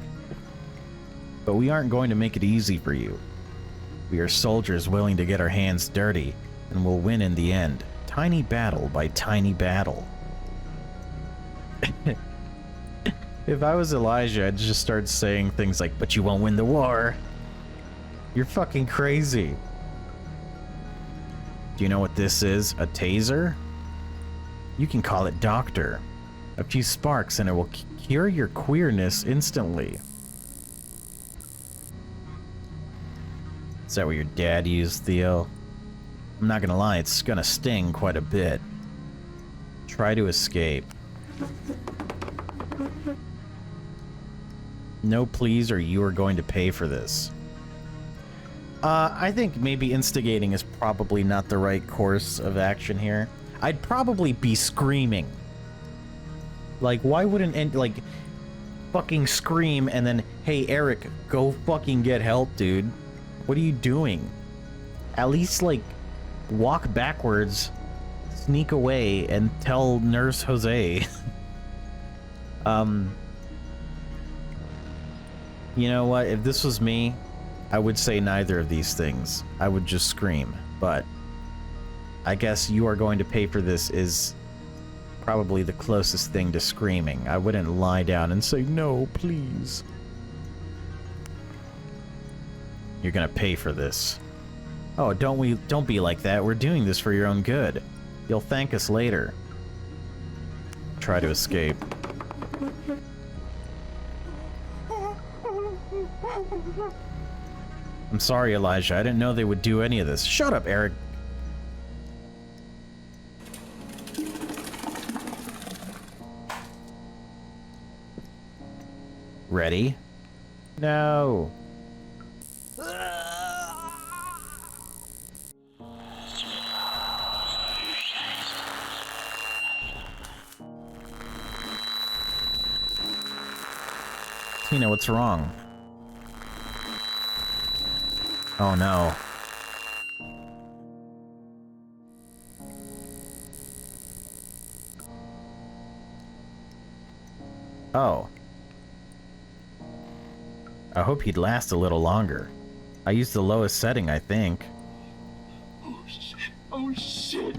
A: But we aren't going to make it easy for you. We are soldiers willing to get our hands dirty, and we'll win in the end. Tiny battle by tiny battle. If I was Elijah, I'd just start saying things like, but you won't win the war. You're fucking crazy. Do you know what this is? A taser? You can call it Doctor. A few sparks and it will cure your queerness instantly. Is that what your dad used, Theo? I'm not gonna lie, it's gonna sting quite a bit. Try to escape. No, please, or you are going to pay for this. I think maybe instigating is probably not the right course of action here. I'd probably be screaming. Like, why wouldn't, like, fucking scream and then, hey, Eric, go fucking get help, dude. What are you doing? At least, like, walk backwards, sneak away, and tell Nurse Jose. You know what? If this was me, I would say neither of these things. I would just scream. But I guess you are going to pay for this is probably the closest thing to screaming. I wouldn't lie down and say, no, please. You're gonna pay for this. Oh, don't be like that. We're doing this for your own good. You'll thank us later. Try to escape. I'm sorry, Elijah. I didn't know they would do any of this. Shut up, Eric. Ready? No. Tina, what's wrong? Oh no. Oh. I hope he'd last a little longer. I used the lowest setting, I think.
B: Oh shit. Oh shit.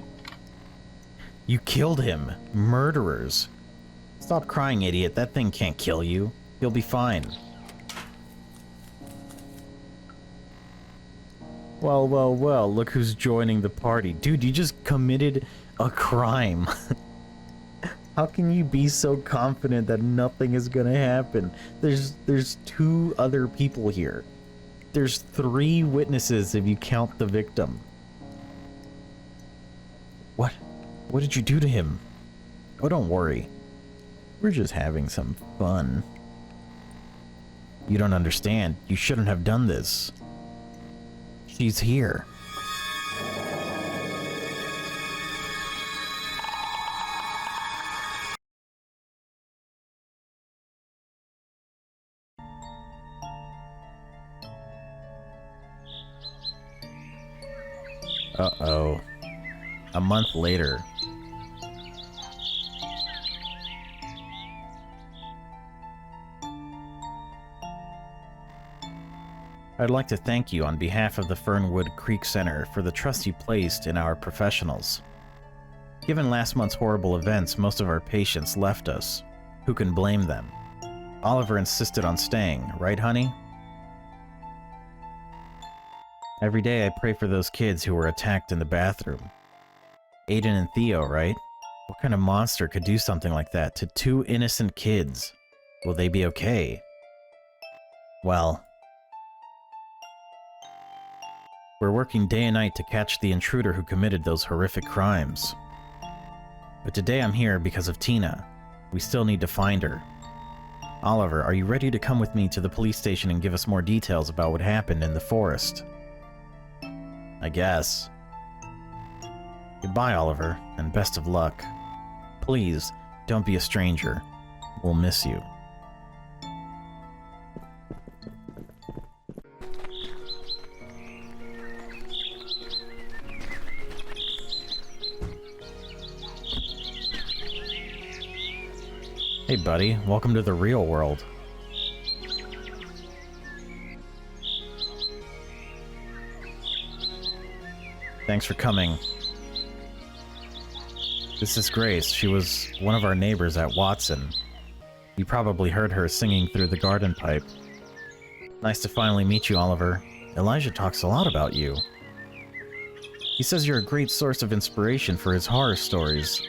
A: You killed him. Murderers. Stop crying, idiot. That thing can't kill you. You'll be fine. Well, well, well, look who's joining the party. Dude, you just committed a crime. How can you be so confident that nothing is gonna happen? There's 2 other people here. There's 3 witnesses if you count the victim. What? What did you do to him? Oh, don't worry. We're just having some fun. You don't understand. You shouldn't have done this. She's here. Uh-oh. A month later. I'd like to thank you on behalf of the Fernwood Creek Center for the trust you placed in our professionals. Given last month's horrible events, most of our patients left us. Who can blame them? Oliver insisted on staying, right, honey? Every day I pray for those kids who were attacked in the bathroom. Aiden and Theo, right? What kind of monster could do something like that to 2 innocent kids? Will they be okay? Well, we're working day and night to catch the intruder who committed those horrific crimes. But today I'm here because of Tina. We still need to find her. Oliver, are you ready to come with me to the police station and give us more details about what happened in the forest? I guess. Goodbye, Oliver, and best of luck. Please, don't be a stranger. We'll miss you. Hey buddy, welcome to the real world. Thanks for coming. This is Grace. She was one of our neighbors at Watson. You probably heard her singing through the garden pipe. Nice to finally meet you, Oliver. Elijah talks a lot about you. He says you're a great source of inspiration for his horror stories.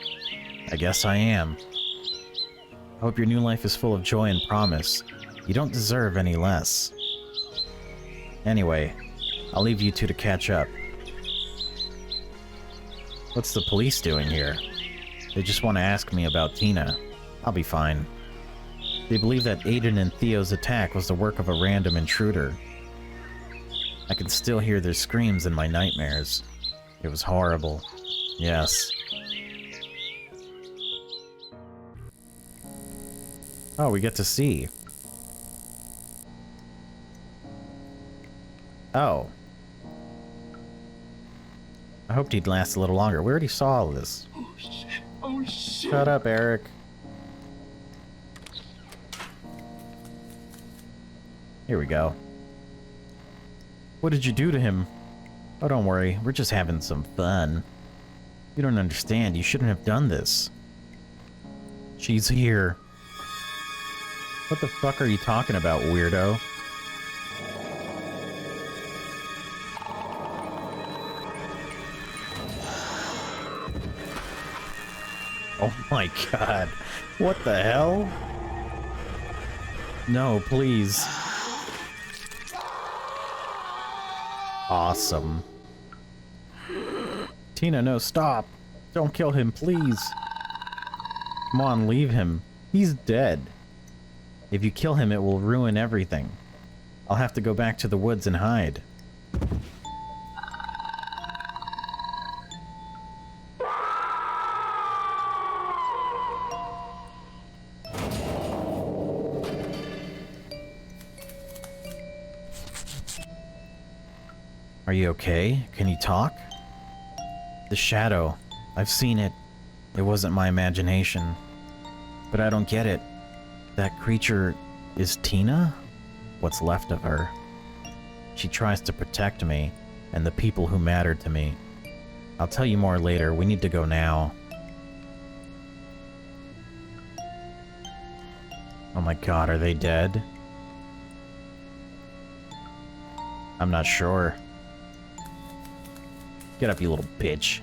A: I guess I am. I hope your new life is full of joy and promise. You don't deserve any less. Anyway, I'll leave you two to catch up. What's the police doing here? They just want to ask me about Tina. I'll be fine. They believe that Aiden and Theo's attack was the work of a random intruder. I can still hear their screams in my nightmares. It was horrible. Yes. Oh, we get to see. Oh. I hoped he'd last a little longer. We already saw all this.
B: Oh shit. Oh shit.
A: Shut up, Eric. Here we go. What did you do to him? Oh, don't worry. We're just having some fun. You don't understand. You shouldn't have done this. She's here. What the fuck are you talking about, weirdo? Oh my god. What the hell? No, please. Awesome. Tina, no, stop. Don't kill him, please. Come on, leave him. He's dead. If you kill him, it will ruin everything. I'll have to go back to the woods and hide. Are you okay? Can you talk? The shadow. I've seen it. It wasn't my imagination. But I don't get it. That creature is Tina? What's left of her. She tries to protect me and the people who mattered to me. I'll tell you more later. We need to go now. Oh my god, are they dead? I'm not sure. Get up, you little bitch.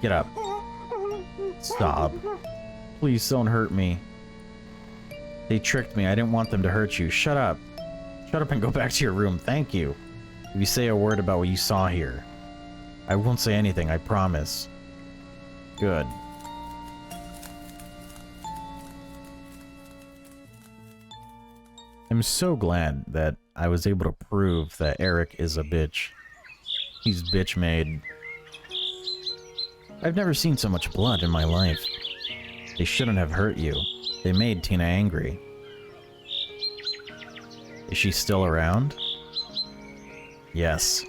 A: Get up. Stop. Please don't hurt me. They tricked me. I didn't want them to hurt you. Shut up. Shut up and go back to your room. Thank you. If you say a word about what you saw here, I won't say anything, I promise. Good. I'm so glad that I was able to prove that Eric is a bitch. He's bitch made. I've never seen so much blood in my life. They shouldn't have hurt you. They made Tina angry. Is she still around? Yes.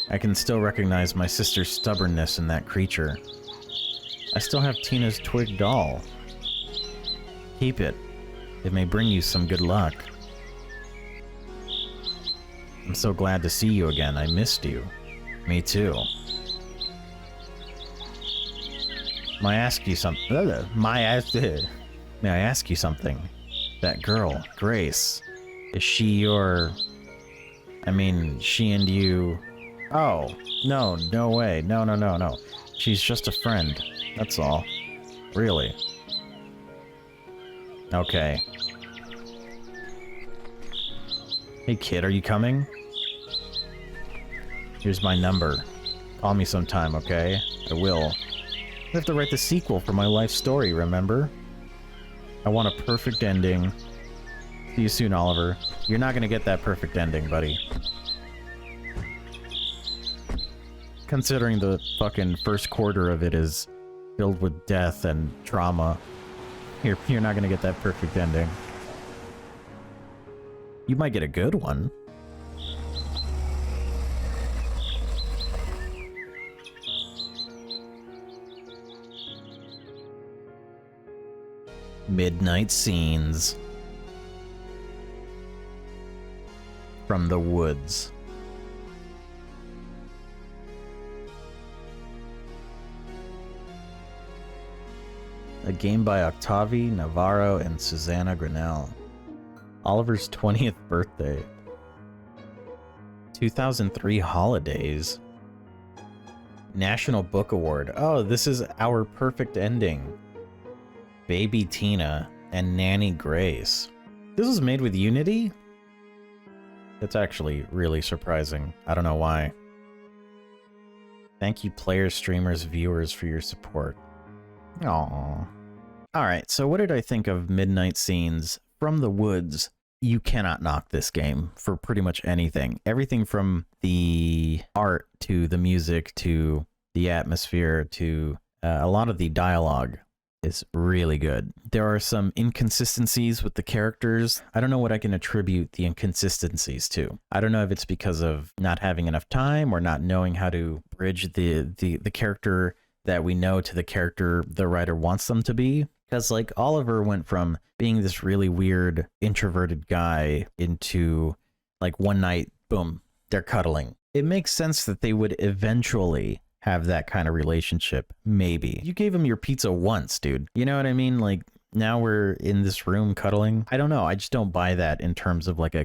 A: I can still recognize my sister's stubbornness in that creature. I still have Tina's twig doll. Keep it. It may bring you some good luck. I'm so glad to see you again. I missed you. Me too. May I ask you something? May I ask you something? That girl, Grace, is she your... I mean, she and you... Oh, no, no way. No, no, no, no. She's just a friend. That's all. Really. Okay. Hey kid, are you coming? Here's my number. Call me sometime, okay? I will. I have to write the sequel for my life story, remember? I want a perfect ending. See you soon, Oliver. You're not gonna get that perfect ending, buddy. Considering the fucking first quarter of it is filled with death and trauma, you're not gonna get that perfect ending. You might get a good one. Midnight Scenes from the Woods. A game by Octavi Navarro and Susanna Grinnell. Oliver's 20th birthday. 2003 holidays. National Book Award. Oh, this is our perfect ending. Baby Tina and Nanny Grace. This was made with Unity? That's actually really surprising. I don't know why. Thank you players, streamers, viewers for your support. Aww. Alright, so what did I think of Midnight Scenes from the Woods? You cannot knock this game for pretty much anything. Everything from the art to the music to the atmosphere to a lot of the dialogue is really good. There are some inconsistencies with the characters. I don't know what I can attribute the inconsistencies to. I don't know if it's because of not having enough time or not knowing how to bridge the character that we know to the character the writer wants them to be. Because like Oliver went from being this really weird introverted guy into like one night, boom, they're cuddling. It makes sense that they would eventually have that kind of relationship. Maybe. You gave him your pizza once, dude. You know what I mean? Like now we're in this room cuddling. I don't know. I just don't buy that in terms of like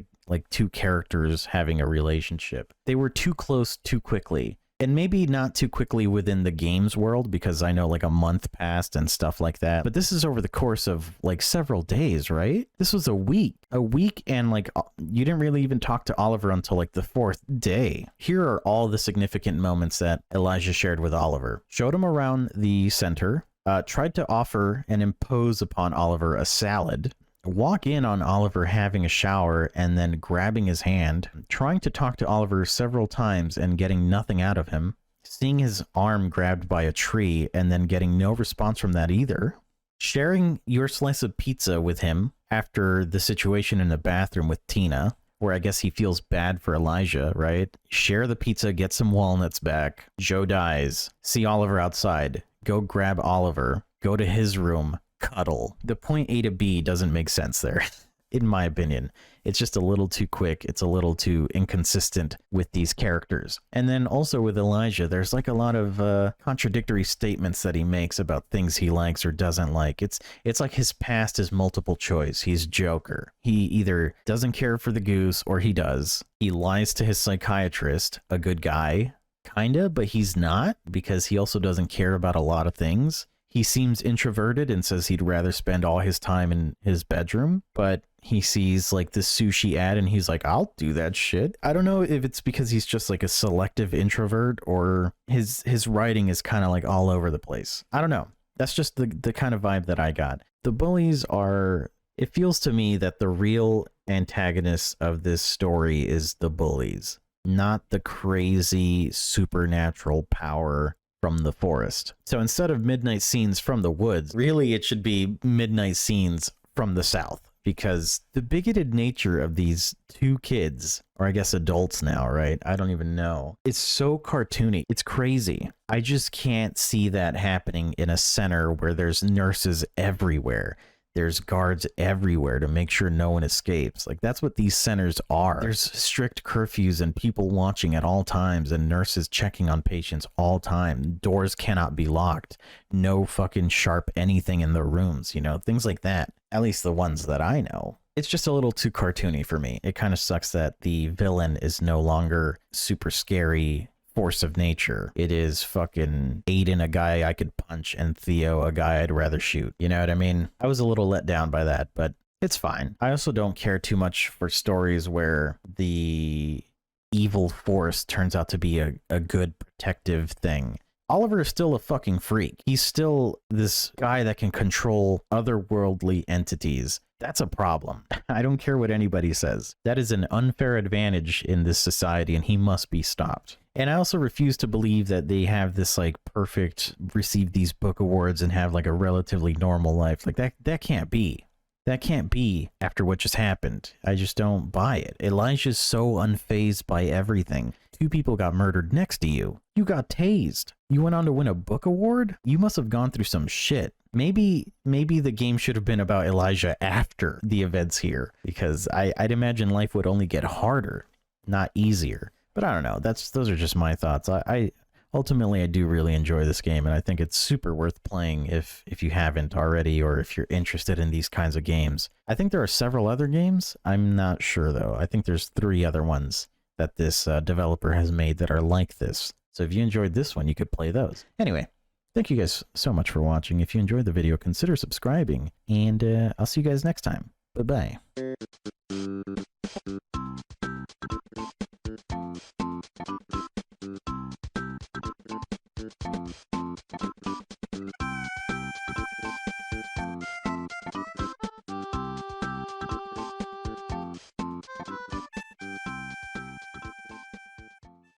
A: two characters having a relationship. They were too close too quickly. And maybe not too quickly within the games world, because I know like a month passed and stuff like that. But this is over the course of like several days, right? This was a week. A week, and like you didn't really even talk to Oliver until like the 4th day. Here are all the significant moments that Elijah shared with Oliver. Showed him around the center, tried to offer and impose upon Oliver a salad. Walk in on Oliver having a shower and then grabbing his hand, trying to talk to Oliver several times and getting nothing out of him, seeing his arm grabbed by a tree and then getting no response from that either, sharing your slice of pizza with him after the situation in the bathroom with Tina, where I guess he feels bad for Elijah, right? Share the pizza, get some walnuts back, Joe dies, see Oliver outside, go grab Oliver, go to his room, cuddle. The point A to B doesn't make sense there, in my opinion. It's just a little too quick. It's a little too inconsistent with these characters. And then also with Elijah, there's like a lot of contradictory statements that he makes about things he likes or doesn't like. It's like his past is multiple choice. He's Joker. He either doesn't care for the goose or he does. He lies to his psychiatrist, a good guy, kinda, but he's not, because he also doesn't care about a lot of things. He seems introverted and says he'd rather spend all his time in his bedroom, but he sees like this sushi ad and he's like, I'll do that shit. I don't know if it's because he's just like a selective introvert or his writing is kind of like all over the place. I don't know. That's just the kind of vibe that I got. The bullies are, it feels to me that the real antagonist of this story is the bullies, not the crazy supernatural power from the forest. So instead of Midnight Scenes from the Woods, really it should be Midnight Scenes from the South, because the bigoted nature of these two kids, or I guess adults now, right? I don't even know. It's so cartoony. It's crazy. I just can't see that happening in a center where there's nurses everywhere. There's guards everywhere to make sure no one escapes. Like, that's what these centers are. There's strict curfews and people watching at all times and nurses checking on patients all time. Doors cannot be locked. No fucking sharp anything in the rooms, you know, things like that. At least the ones that I know. It's just a little too cartoony for me. It kind of sucks that the villain is no longer super scary force of nature. It is fucking Aiden, a guy I could punch, and Theo, a guy I'd rather shoot. You know what I mean? I was a little let down by that, but it's fine. I also don't care too much for stories where the evil force turns out to be a good protective thing. Oliver is still a fucking freak. He's still this guy that can control otherworldly entities. That's a problem. I don't care what anybody says. That is an unfair advantage in this society, and he must be stopped. And I also refuse to believe that they have this like receive these book awards and have like a relatively normal life. Like that can't be. That can't be after what just happened. I just don't buy it. Elijah's so unfazed by everything. 2 people got murdered next to you. You got tased. You went on to win a book award? You must have gone through some shit. Maybe the game should have been about Elijah after the events here, because I'd imagine life would only get harder, not easier. But I don't know. Those are just my thoughts. Ultimately, I do really enjoy this game, and I think it's super worth playing if you haven't already, or if you're interested in these kinds of games. I think there are several other games. I'm not sure, though. I think there's 3 other ones that this developer has made that are like this. So if you enjoyed this one, you could play those. Anyway, thank you guys so much for watching. If you enjoyed the video, consider subscribing, and I'll see you guys next time. Bye-bye.